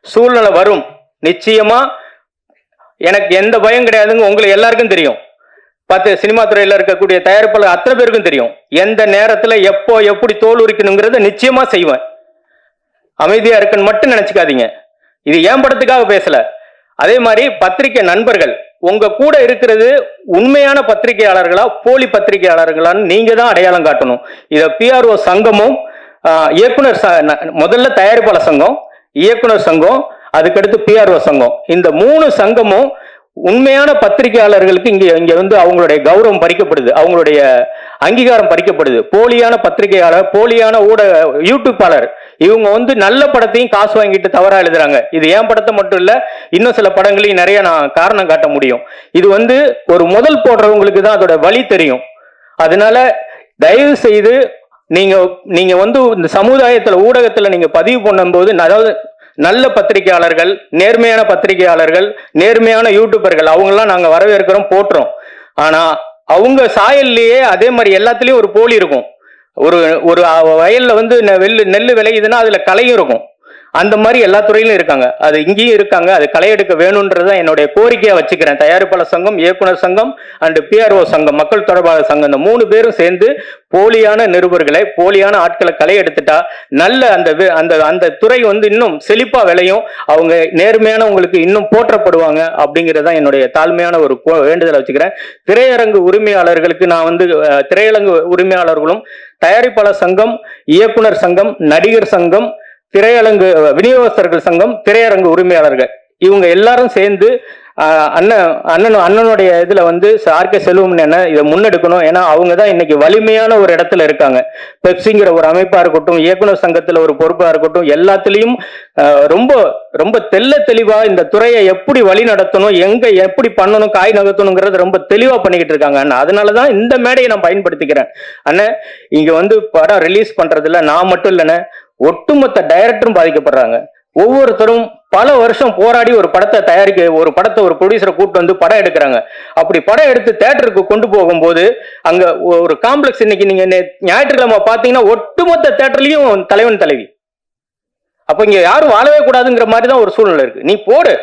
S9: சூழ்நிலை வரும் நிச்சயமா. எனக்கு எந்த பயம் கிடையாதுங்க, உங்களுக்கு எல்லாருக்கும் தெரியும். சினிமா துறையில இருக்கக்கூடிய தயாரிப்பாளர் அத்தனை பேருக்கும் தெரியும் எந்த நேரத்துல எப்போ எப்படி தோல் உரிக்கணுங்கிறத நிச்சயமா செய்வேன். அமைதியா இருக்குன்னு மட்டும் நினைச்சுக்காதீங்க. இது ஏன் படத்துக்காக பேசல. அதே மாதிரி பத்திரிகை நண்பர்கள் உங்க கூட இருக்கிறது உண்மையான பத்திரிகையாளர்களா போலி பத்திரிகையாளர்களான்னு நீங்க தான் அடையாளம் காட்டணும். இத பிஆர்ஓ சங்கமும் இயக்குனர் முதல்ல தயாரிப்பாளர் சங்கம், இயக்குனர் சங்கம், அதுக்கடுத்து பிஆர்ஓ சங்கம், இந்த 3 சங்கமும் உண்மையான பத்திரிகையாளர்களுக்கு இங்க வந்து அவங்களுடைய கௌரவம் பறிக்கப்படுது, அவங்களுடைய அங்கீகாரம் பறிக்கப்படுது. போலியான பத்திரிகையாளர், போலியான ஊடக யூடியூப்பாளர் இவங்க வந்து நல்ல படத்தையும் காசு வாங்கிட்டு தவறா எழுதுறாங்க. இது ஏன் படத்தை மட்டும் இல்ல, இன்னும் சில படங்களையும் நிறைய நான் காரணம் காட்ட முடியும். இது வந்து ஒரு முதல் போடுறவங்களுக்கு தான் அதோட வழி தெரியும். அதனால தயவு செய்து நீங்க வந்து இந்த சமுதாயத்துல ஊடகத்துல நீங்க பதிவு பண்ணும்போது, அதாவது நல்ல பத்திரிகையாளர்கள், நேர்மையான பத்திரிகையாளர்கள், நேர்மையான யூடியூபர்கள் அவங்கெல்லாம் நாங்க வரவேற்கிறோம், போட்டுறோம். ஆனா அவங்க சாயல்லையே அதே மாதிரி எல்லாத்துலயும் ஒரு போலி இருக்கும். ஒரு வயல்ல வந்து நெல் விளையுதுன்னா அதுல களையும் இருக்கும். அந்த மாதிரி எல்லா துறையிலும் இருக்காங்க, அது இங்கேயும் இருக்காங்க. அது களை எடுக்க வேணும்ன்றதான் என்னுடைய கோரிக்கையா வச்சுக்கிறேன். தயாரிப்பாளர் சங்கம், இயக்குனர் சங்கம் அண்ட் பிஆர்ஓ சங்கம், மக்கள் தொடர்பாளர் சங்கம், இந்த 3 பேரும் சேர்ந்து போலியான நிருபர்களை, போலியான ஆட்களை களை எடுத்துட்டா நல்ல அந்த துறை வந்து இன்னும் செழிப்பா விளையும். அவங்க நேர்மையானவங்களுக்கு இன்னும் போற்றப்படுவாங்க. அப்படிங்கறதான் என்னுடைய தாழ்மையான ஒரு வேண்டுதலை வச்சுக்கிறேன். திரையரங்கு உரிமையாளர்களுக்கு நான் வந்து திரையரங்கு உரிமையாளர்களும், தயாரிப்பாளர் சங்கம், இயக்குனர் சங்கம், நடிகர் சங்கம், திரையரங்கு விநியோகஸ்தர்கள் சங்கம், திரையரங்கு உரிமையாளர்கள் இவங்க எல்லாரும் சேர்ந்து அண்ணனுடைய இதுல வந்து ஆர்கே செல்வம் என்ன இதை முன்னெடுக்கணும். ஏன்னா அவங்க தான் இன்னைக்கு வலிமையான ஒரு இடத்துல இருக்காங்க. பெப்சிங்கிற ஒரு அமைப்பா இருக்கட்டும், இயக்குனர் சங்கத்துல ஒரு பொறுப்பா இருக்கட்டும், எல்லாத்துலயும் ரொம்ப ரொம்ப தெளிவா இந்த துறையை எப்படி வழி நடத்தணும், எங்க எப்படி பண்ணணும், காய் நகர்த்தணுங்கிறது ரொம்ப தெளிவா பண்ணிக்கிட்டு இருக்காங்க அண்ணா. அதனாலதான் இந்த மேடையை நான் பயன்படுத்திக்கிறேன். அண்ணன் இங்க வந்து படம் ரிலீஸ் பண்றதுல நான் மட்டும் இல்லைண்ணே, ஒட்டுமொத்த டைரக்டரும் பாதிக்கப்படுறாங்க. ஒவ்வொருத்தரும் பல வருஷம் போராடி ஒரு படத்தை ஒரு ப்ரொடியூசரை கூட்டு வந்து படம் எடுக்கிறாங்க. அப்படி படம் எடுத்து தியேட்டருக்கு கொண்டு போகும்போது அங்க ஒரு காம்ப்ளெக்ஸ், இன்னைக்கு நீங்க ஞாயிற்றுக்கிழமை பாத்தீங்கன்னா ஒட்டுமொத்த தியேட்டர்லயும் தலைவன் தலைவி. அப்ப இங்க யாரும் வாழவே கூடாதுங்கிற மாதிரி தான் ஒரு சூழ்நிலை இருக்கு. நீ போடு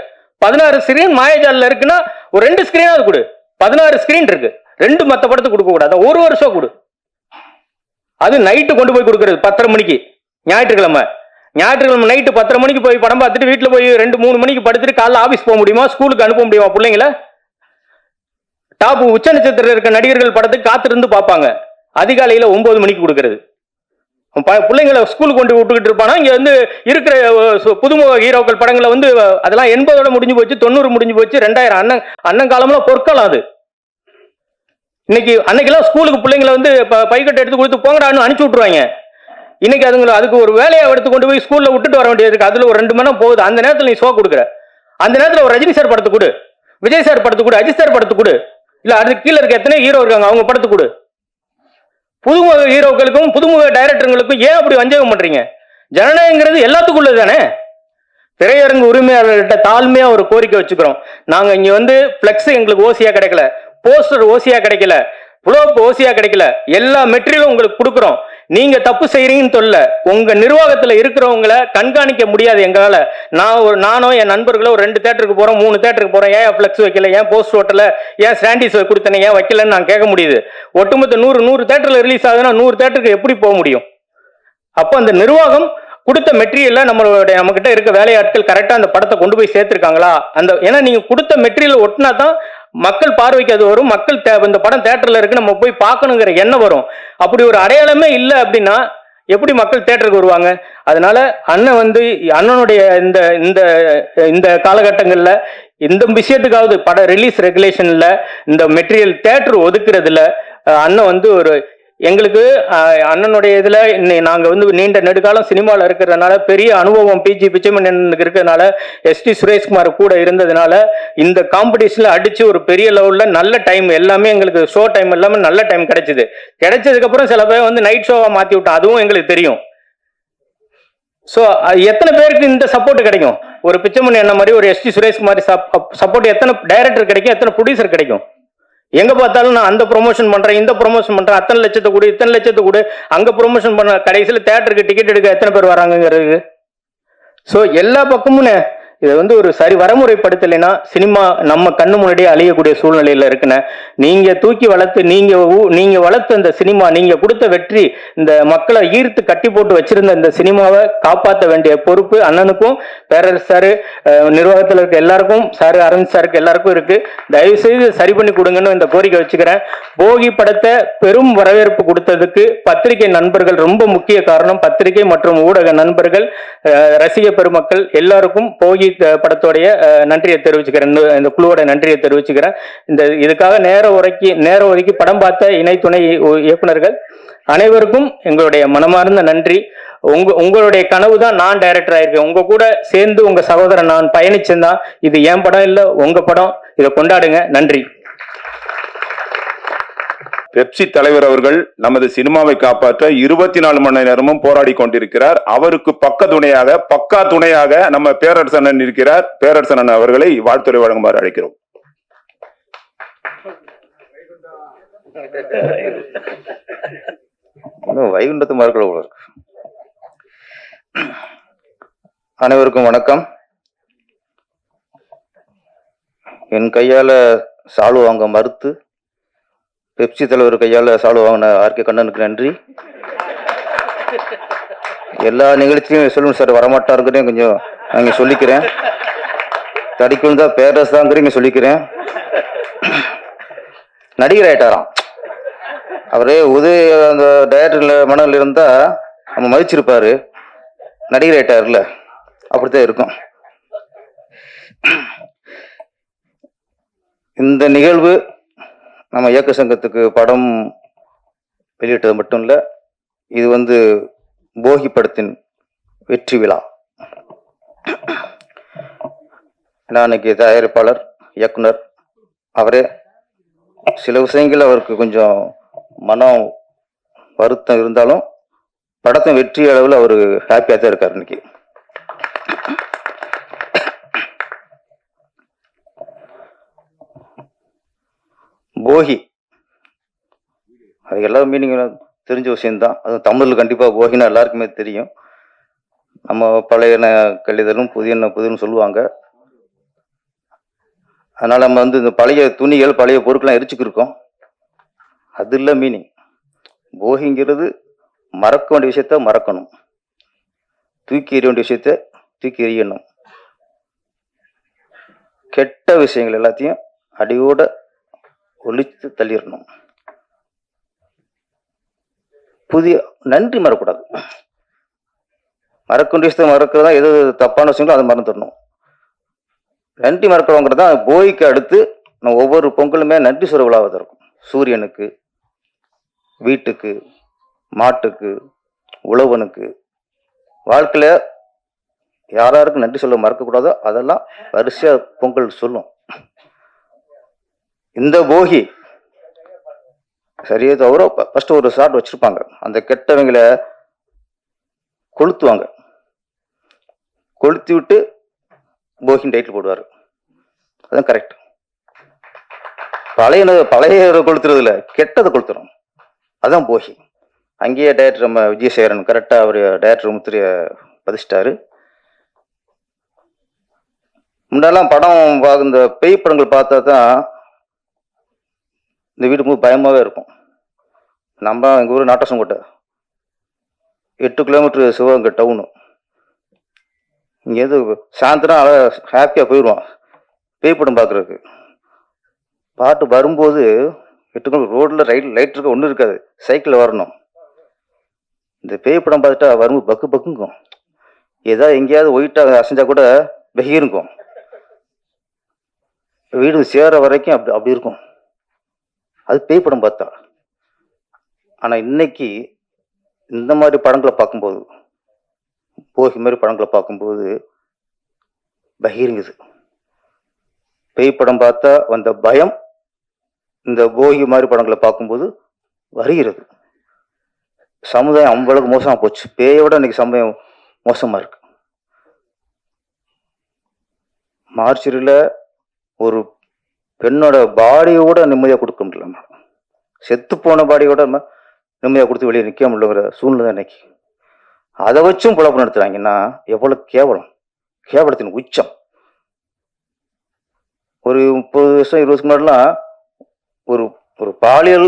S9: 16 ஸ்கிரீன் மாயாஜாலில் இருக்குன்னா ஒரு 2 ஸ்கிரீனாவது கொடு. 16 ஸ்கிரீன் இருக்கு, 2 மத்த படத்துக்கு கொடுக்க கூடாது, ஒரு வருஷம் கொடு. அது நைட்டு கொண்டு போய் கொடுக்கறது 10:30 மணிக்கு. ஞாயிற்றுக்கிழமை நைட்டு 10:30 மணிக்கு போய் படம் பார்த்துட்டு வீட்டுல போய் 2-3 மணிக்கு படுத்துட்டு காலைல ஆபீஸ் போக முடியுமா? ஸ்கூலுக்கு அனுப்ப முடியுமா பிள்ளைங்கள? டாப் உச்ச நட்சத்திரம் இருக்க நடிகர்கள் படத்துக்கு காத்திருந்து பார்ப்பாங்க. அதிகாலையில 9 மணிக்கு கொடுக்கறது. பிள்ளைங்களை ஸ்கூலுக்கு கொண்டு விட்டுக்கிட்டு இருப்பானா? இங்க வந்து இருக்கிற புதுமுக ஹீரோக்கள் படங்களை வந்து அதெல்லாம் 80ஓட முடிஞ்சு போச்சு, 90 முடிஞ்சு போச்சு, 2000 அண்ணன் காலம்ல பொற்காலம் அது. இன்னைக்கு அன்னைக்கெல்லாம் ஸ்கூலுக்கு பிள்ளைங்களை வந்து பைக்கட்டை எடுத்து கொடுத்து போங்கடான்னு அனுப்பிச்சு விட்டுருவாங்க. இன்னைக்கு அதுக்கு ஒரு வேலையை எடுத்து கொண்டு போய் ஸ்கூல்ல விட்டுட்டு வர வேண்டியது இருக்கு. அதுல ஒரு 2 மணி நேரம் போகுது. அந்த நேரத்துல நீ ஷோ கொடுக்குற, அந்த நேரத்துல ஒரு ரஜினி சார் படத்து கொடு, விஜய் சார் படத்து கொடு, அஜித் சார் படத்து கொடு, இல்ல அதுக்கு கீழே இருக்க எத்தனை ஹீரோ இருக்காங்க அவங்க படத்து கொடு. புதுமுக ஹீரோக்களுக்கும் புதுமுக டைரக்டர்களுக்கும் ஏன் அப்படி வஞ்சகம் பண்றீங்க? ஜனநாயகங்கிறது எல்லாத்துக்குள்ளது தானே. திரையரங்கு உரிமையாளர்கிட்ட தாழ்மையா ஒரு கோரிக்கை வச்சுக்கிறோம். நாங்க இங்க வந்து பிளெக்ஸ் எங்களுக்கு ஓசியா கிடைக்கல, போஸ்டர் ஓசியா கிடைக்கல, புலோப் ஓசியா கிடைக்கல, எல்லா மெட்டீரியலும் உங்களுக்கு கொடுக்குறோம். நீங்க தப்பு செய்யறீங்கன்னு சொல்ல, உங்க நிர்வாகத்துல இருக்கிறவங்களை கண்காணிக்க முடியாது எங்களால. நானோ என் நண்பர்களோ 2 தியேட்டருக்கு போறோம், 3 தியேட்டருக்கு போறோம், ஏன் பிளெக்ஸ் வைக்கல, ஏன் போஸ்ட் ஓட்டல, ஏன் ஸ்டாண்டிஸ் கொடுத்தனே, ஏன் வைக்கலன்னு நான் கேட்க முடியுது. ஒட்டுமொத்த 100 தியேட்டர்ல ரிலீஸ் ஆகுதுன்னா 100 தியேட்டருக்கு எப்படி போக முடியும்? அப்போ அந்த நிர்வாகம் கொடுத்த மெட்டீரியல்ல நம்ம கிட்ட இருக்க வேலையாட்கள் கரெக்டா அந்த படத்தை கொண்டு போய் சேர்த்திருக்காங்களா? ஏன்னா நீங்க கொடுத்த மெட்டீரியல் ஒட்டினா தான் மக்கள் பார்வைக்கு அது வரும். மக்கள் இந்த படம் தியேட்டர்ல இருக்கு நம்ம போய் பார்க்கணுங்கிற எண்ணம் வரும். அப்படி ஒரு அடையாளமே இல்லை அப்படின்னா எப்படி மக்கள் தியேட்டருக்கு வருவாங்க? அதனால அண்ணன் வந்து அண்ணனுடைய இந்த காலகட்டங்கள்ல இந்த விஷயத்துக்காவது பட ரிலீஸ் ரெகுலேஷன்ல இந்த மெட்டீரியல் தியேட்டர் ஒதுக்குறதுல அண்ணன் வந்து எங்களுக்கு அண்ணனுடைய இதில் நாங்கள் வந்து நீண்ட நெடுகாலம் சினிமாவில் இருக்கிறதுனால பெரிய அனுபவம் பிஜி பிச்சைமணியனுக்கு இருக்கிறதுனால எஸ்டி சுரேஷ்குமார் கூட இருந்ததுனால இந்த காம்படிஷனில் அடித்து ஒரு பெரிய லெவலில் நல்ல டைம் எல்லாமே எங்களுக்கு ஷோ டைம் எல்லாமே நல்ல டைம் கிடைச்சிது. கிடைச்சதுக்கப்புறம் சில பேர் வந்து நைட் ஷோவாக மாற்றி விட்டோம், அதுவும் எங்களுக்கு தெரியும். ஸோ எத்தனை பேருக்கு இந்த சப்போர்ட் கிடைக்கும்? ஒரு பிச்சைமணி என்ன மாதிரி ஒரு எஸ்டி சுரேஷ்குமார் சப்போர்ட் எத்தனை டைரக்டர் கிடைக்கும், எத்தனை ப்ரொடியூசர் கிடைக்கும்? எங்க பார்த்தாலும் நான் அந்த ப்ரொமோஷன் பண்றேன், இந்த ப்ரொமோஷன் பண்றேன், அத்தனை லட்சத்தை கூட இத்தனை லட்சத்தை கூட அங்க ப்ரொமோஷன் பண்ண கடைசியில் தேட்டருக்கு டிக்கெட் எடுக்க எத்தனை பேர் வராங்கிறது. ஸோ எல்லா பக்கமும் இதை வந்து ஒரு சரி வரமுறைப்படுத்தலைன்னா சினிமா நம்ம கண்ணு முன்னாடியே அழியக்கூடிய சூழ்நிலையில இருக்குன்னு நீங்க தூக்கி வளர்த்து நீங்க வளர்த்த இந்த சினிமா, நீங்க கொடுத்த வெற்றி, இந்த மக்களை ஈர்த்து கட்டி போட்டு வச்சிருந்த இந்த சினிமாவை காப்பாற்ற வேண்டிய பொறுப்பு அண்ணனுக்கும் பேரரசு சாரு நிர்வாகத்தில் இருக்க எல்லாருக்கும் சாரு அரவிந்த் சாருக்கு எல்லாருக்கும் இருக்கு. தயவு செய்து சரி பண்ணி கொடுங்கன்னு இந்த கோரிக்கை வச்சுக்கிறேன். போகி படத்தை பெரும் வரவேற்பு கொடுத்ததுக்கு பத்திரிகை நண்பர்கள் ரொம்ப முக்கிய காரணம். பத்திரிகை மற்றும் ஊடக நண்பர்கள், ரசிக பெருமக்கள் எல்லாருக்கும் போகி படத்தோடைய நன்றியை தெரிவிச்சுக்கிறேன், இந்த குழுவோட நன்றியை தெரிவிச்சுக்கிறேன். இதுக்காக நேரம் ஒதுக்கி படம் பார்த்த இணை துணை இயக்குனர்கள் அனைவருக்கும் எங்களுடைய மனமார்ந்த நன்றி. உங்களுடைய கனவு தான் நான் டைரக்டர் ஆயிருக்கேன். உங்க கூட சேர்ந்து உங்க சகோதரன் நான் பயணிச்சிருந்தா இது என் படம் இல்ல உங்க படம், இதை கொண்டாடுங்க. நன்றி.
S1: பெப்சி தலைவர் அவர்கள் நமது சினிமாவை காப்பாற்ற 24 மணி நேரமும் போராடி கொண்டிருக்கிறார். அவருக்கு பக்கா துணையாக நம்ம பேரரசன் இருக்கிறார். பேரரசன் அவர்களை வாழ்த்துரை வழங்குமாறு அழைக்கிறோம்.
S10: வைகுண்டத்து மறுக்கல போல இருக்கு. அனைவருக்கும் வணக்கம். என் கையால சால்வு வாங்க மறுத்து பெப்சி தலைவர் கையால சால்வு வாங்கின ஆர்கே கண்ணனுக்கு நன்றி. எல்லா நிகழ்ச்சியும் சொல்லுங்க சார், வரமாட்டாருங்கிறேன் கொஞ்சம் அங்கே சொல்லிக்கிறேன். தடிக்கும் தான் பேரரசு தாங்கிறீங்க சொல்லிக்கிறேன். நடிகர் ஆயிட்டாராம் அவரே. உதய அந்த டைரக்டர்ல மனதில் இருந்தா நம்ம மதிச்சிருப்பாரு. நடிகர் ஆயிட்டாருல, அப்படித்தான் இருக்கும். இந்த நிகழ்வு நம்ம இயக்க சங்கத்துக்கு படம் வெளியிட்டது மட்டும் இல்லை, இது வந்து போகி படத்தின் வெற்றி விழா. நான் இன்னைக்கு தயாரிப்பாளர் இயக்குனர் அவரே சில விஷயங்கள் அவருக்கு கொஞ்சம் மனம் வருத்தம் இருந்தாலும் படத்தின் வெற்றி அளவில் அவர் ஹாப்பியாக தான் இருக்கார். இன்னைக்கு போகி அது எல்லாரும் மீனிங் தெரிஞ்ச விஷயம்தான். அது தமிழில் கண்டிப்பாக போகினா எல்லாருக்குமே தெரியும். நம்ம பழையன கழிதலும் புதியன்னு சொல்லுவாங்க. அதனால நம்ம வந்து இந்த பழைய துணிகள் பழைய பொருட்கள்லாம் எரிச்சுக்கிருக்கோம். அது இல்லை மீனிங். போகிங்கிறது மறக்க வேண்டிய விஷயத்த மறக்கணும், தூக்கி எறிய வேண்டிய விஷயத்த தூக்கி எறியணும், கெட்ட விஷயங்கள் எல்லாத்தையும் அடியோட ஒழித்து தள்ளிடணும். புதிய நன்றி மறக்கூடாது. மறக்க வேண்டிய விஷயத்தை மறக்கிறதா, எது தப்பான விஷயங்களோ அதை மறந்துடணும். நன்றி மறக்கிறவங்கிறது தான் போகிக்கு அடுத்து நம்ம ஒவ்வொரு பொங்கலுமே நன்றி சொல்ற விழாவாக இருக்கும். சூரியனுக்கு, வீட்டுக்கு, மாட்டுக்கு, உழவனுக்கு, வாழ்க்கையில யாராருக்கு நன்றி சொல்ல மறக்கக்கூடாதோ அதெல்லாம் வரிசையா பொங்கல் சொல்லும். இந்த போகி சரியா தவிர ஃபர்ஸ்ட் ஒரு ஷாட் வச்சிருப்பாங்க. அந்த கெட்டவங்களை கொளுத்துவாங்க. கொளுத்தி விட்டு போகின்னு டைட்டில் போடுவார். அதுதான் கரெக்ட். பழைய கொளுத்துறது இல்லை, கெட்டதை கொளுத்துறோம். அதான் போகி. அங்கேயே டைரக்டர் நம்ம விஜயசேகரன் கரெக்டாக அவர் டைரக்டர் முத்திரைய பதிச்சிட்டாரு. முன்னெல்லாம் படம் இந்த பேய் படங்கள் பார்த்தா தான் இந்த வீடு ரொம்ப பயமாகவே இருக்கும். நம்ம எங்கள் ஊர் நாட்டாசங்கோட்டை 8 கிலோமீட்டர் சிவகங்கை டவுனு. இங்கேருந்து சாயந்தரம் ஹாப்பியாக போயிடுவான் பேய் படம் பார்க்குறதுக்கு. பாட்டு வரும்போது 8 கிலோமீட்டர் ரோட்டில் லைட் இருக்க ஒன்றும் இருக்காது, சைக்கிளில் வரணும். இந்த பேய் படம் பார்த்துட்டா வரும்போது பக்குங்கும். ஏதாவது எங்கேயாவது ஒயிட்டாக அசைஞ்சா கூட வெகிருக்கும். வீடு சேர வரைக்கும் அப்படி இருக்கும். அது பேய் படம் பார்த்தா. ஆனால் இன்னைக்கு இந்த மாதிரி படங்களை பார்க்கும்போது, போகி மாதிரி படங்களை பார்க்கும்போது பகிருங்குது. பேய் படம் பார்த்தா வந்த பயம் இந்த போகி மாதிரி படங்களை பார்க்கும்போது வருகிறது. சமுதாயம் அவ்வளவு மோசமா போச்சு. பேயோட இன்னைக்கு சமுதாயம் மோசமா இருக்கு. மார்ச்சரியில் ஒரு பெண்ணோட பாடியோட நிம்மதியாக கொடுக்க முடியல. செத்து போன பாடியோட நிம்மதியாக கொடுத்து வெளியே நிற்க முடியலங்கிற சூழ்நிலை தான் இன்னைக்கு. அதை வச்சும் புலப்பு நடத்துறாங்கன்னா எவ்வளவு கேவலம், கேவலத்தின் உச்சம். ஒரு 30 வருஷம் 20 வருஷம் முன்னாடிலாம் ஒரு ஒரு பாலியல்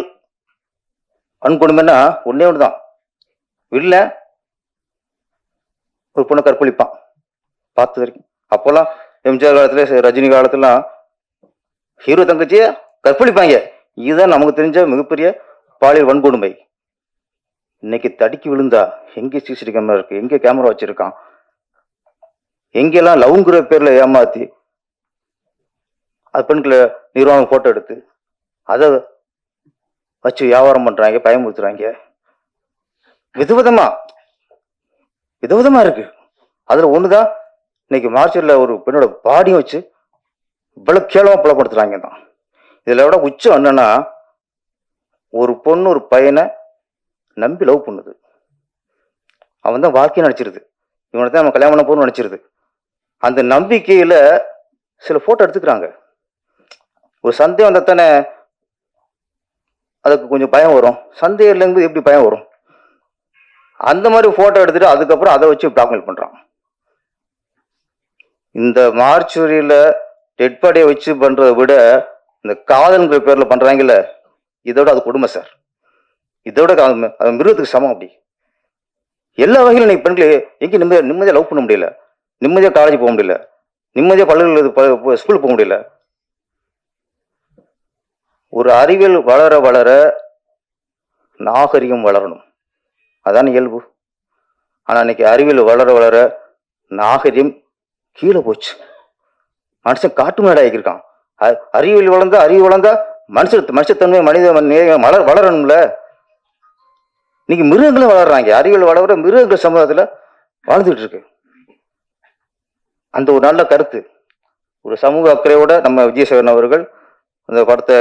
S10: வன்கொடுமைன்னா ஒன்னே ஒன்று தான், இல்லை ஒரு பொண்ணை கற்பழிப்பான். பார்த்த வரைக்கும் அப்போல்லாம் எம்ஜிஆர் காலத்துல, ரஜினி காலத்துலாம் ஹீரோ தங்கச்சிய கற்பழிப்பாங்க. இதுதான் நமக்கு தெரிஞ்ச மிகப்பெரிய பாலியல் வன்கொடுமை. இன்னைக்கு தடுக்கி விழுந்தா எங்கே சிசிடிவி கேமரா இருக்கு, எங்கே கேமரா வச்சிருக்கான், எங்கெல்லாம் லவ்ங்கிற பேர்ல ஏமாத்தி அது பெண்களை நிர்வாகம் போட்டோ எடுத்து அதை வச்சு வியாபாரம் பண்றாங்க, பயமுறுத்துறாங்க. விதவிதமா இருக்கு. அதுல ஒண்ணுதான் இன்னைக்கு மார்ச்சரில் ஒரு பெண்ணோட பாடியும் வச்சு இவ்வளவு கேவலமா புலப்படுத்துறாங்க தான். இதுல விட உச்சம் என்னன்னா, ஒரு பொண்ணு ஒரு பையனை நம்பி லவ் பண்ணுது. அவன் தான் வாழ்க்கையை நினைச்சிருது, இவனை தான் நம்ம கல்யாணம் பண்ண போகணும்னு நினைச்சிருது. அந்த நம்பிக்கையில சில போட்டோ எடுத்துக்கிறாங்க. ஒரு சந்தேகம் வந்தா தானே அதுக்கு கொஞ்சம் பயம் வரும். சந்தேகம் இல்லைங்கும்போது எப்படி பயம் வரும்? அந்த மாதிரி போட்டோ எடுத்துட்டு அதுக்கப்புறம் அதை வச்சு பிளாக்மெயில் பண்றான். இந்த மார்ச்சுரியில டெட் பாடியை வச்சு பண்றதை விட இந்த காதல்ங்கிற பேர்ல பண்றாங்கல்ல, இதோட அது கொடுமை சார். இதோட அது மிருகத்துக்கு சமம். அப்படி எல்லா வகையிலும் இன்னைக்கு பெண்களை எங்கேயும் நிம்மதியாக லவ் பண்ண முடியல, நிம்மதியாக காலேஜ் போக முடியல, நிம்மதியாக பள்ளிகள் ஸ்கூல் போக முடியல. ஒரு அறிவியல் வளர வளர நாகரிகம் வளரணும், அதான் இயல்பு. ஆனா இன்னைக்கு அறிவியல் வளர வளர நாகரிகம் கீழே போச்சு. மனுஷன் காட்டு மேடை ஆகியிருக்கான். அறிவியல் வளர்ந்தா மனுஷத்தன்மை மனித வளரணும்ல. இன்னைக்கு மிருகங்களும் வளர்றாங்க. அறிவியல் வளர மிருகங்கள் சமுதாயத்துல வாழ்ந்துட்டு இருக்கு. அந்த ஒரு நல்ல கருத்து, ஒரு சமூக அக்கறையோட நம்ம விஜயசேகரன் அவர்கள் அந்த படத்தை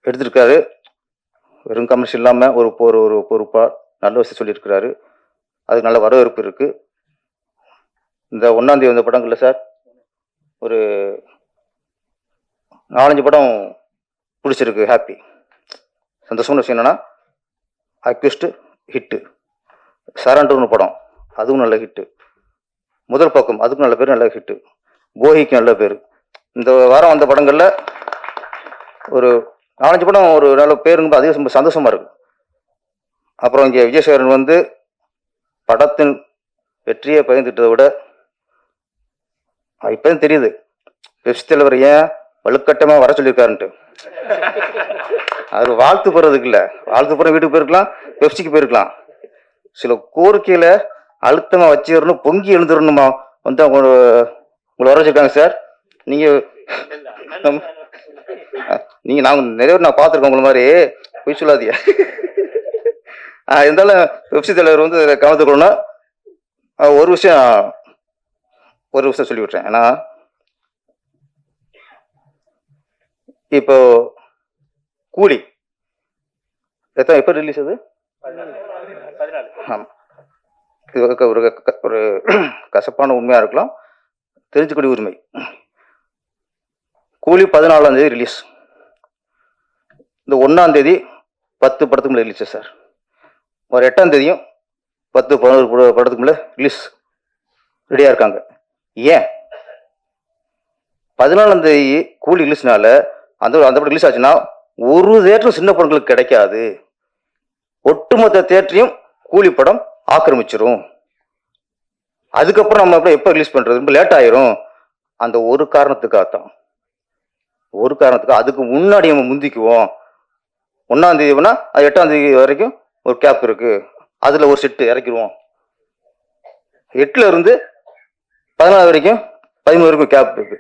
S10: எடுத்திருக்காரு. வெறும் கமர்ஷியல் இல்லாம ஒரு பொறுப்பா நல்ல விஷயம் சொல்லியிருக்கிறாரு. அதுக்கு நல்ல வரவேற்பு இருக்கு. இந்த 1ஆம் தேதி வந்த படங்கள்ல சார் ஒரு 4-5 படம் பிடிச்சிருக்கு. ஹாப்பி, சந்தோஷமான விஷயம் என்னன்னா, அக்யூஸ்ட் ஹிட்டு, சரண்டர்னு படம் அதுவும் நல்ல ஹிட்டு, முதல் பக்கம் அதுக்கும் நல்ல பேர், நல்ல ஹிட்டு, போகிக்கு நல்ல பேர். இந்த வாரம் வந்த படங்கள்ல ஒரு 4-5 படம் ஒரு நல்ல பேருங்க, அதே ரொம்ப சந்தோஷமா இருக்கு. அப்புறம் இங்கே விஜயசேகரன் வந்து படத்தின் வெற்றியை பகிர்ந்துட்டதை விட இப்பதான் தெரியுது பெப்சி தலைவர் ஏன் வலுக்கட்டமா வர சொல்லியிருக்காருன்ட்டு. அது வாழ்த்து போறதுக்கு இல்ல, வாழ்த்து போற வீட்டுக்கு போயிருக்கலாம், பெப்சிக்கு போயிருக்கலாம். சில கோரிக்கையில அழுத்தமா வச்சிடணும், பொங்கி எழுந்துடணுமா வந்து உங்களை வர வச்சிருக்காங்க சார். நீங்க நாங்க நிறைய நான் பார்த்துருக்கோம் உங்களை மாதிரி, போய் சொல்லாதீங்க. இருந்தாலும் பெப்சி தலைவர் வந்து கவனத்துக்கணும்னா ஒரு விஷயம் சொல்லி விட்டுறேன். ஏன்னா இப்போ கூலி எப்ப ரிலீஸ் அது? ஆமா, இது ஒரு கசப்பான உண்மையா இருக்கலாம், தெரிஞ்சுக்கூடிய உரிமை. கூலி 14ஆம் தேதி ரிலீஸ். இந்த 1ஆம் தேதி 10 படத்துக்கு மேலே ரிலீஸ் சார். ஒரு 8ஆம் தேதியும் 10-11 படத்துக்கு மேலே ரிலீஸ் ரெடியா இருக்காங்க. ஏன் 14ஆம் தேதி கூலி ரிலீஸ்னால அந்த படம் ரிலீஸ் ஆச்சுன்னா ஒரு தேட்டரும் சின்ன படங்களுக்கு கிடைக்காது. ஒட்டுமொத்த தேட்டரையும் கூலி படம் ஆக்கிரமிச்சிரும். அதுக்கப்புறம் நம்ம எப்போ ரிலீஸ் பண்றது, ரொம்ப லேட் ஆயிரும். அந்த ஒரு காரணத்துக்காகத்தான், அதுக்கு முன்னாடி நம்ம முந்திக்குவோம். 1ஆம் தேதினா அது 8ஆம் தேதி வரைக்கும் ஒரு கேப் இருக்கு, அதுல ஒரு செட்டு இறக்கிடுவோம். 8ல இருந்து 14 வரைக்கும் 13 வரைக்கும் கேப் இருக்கு,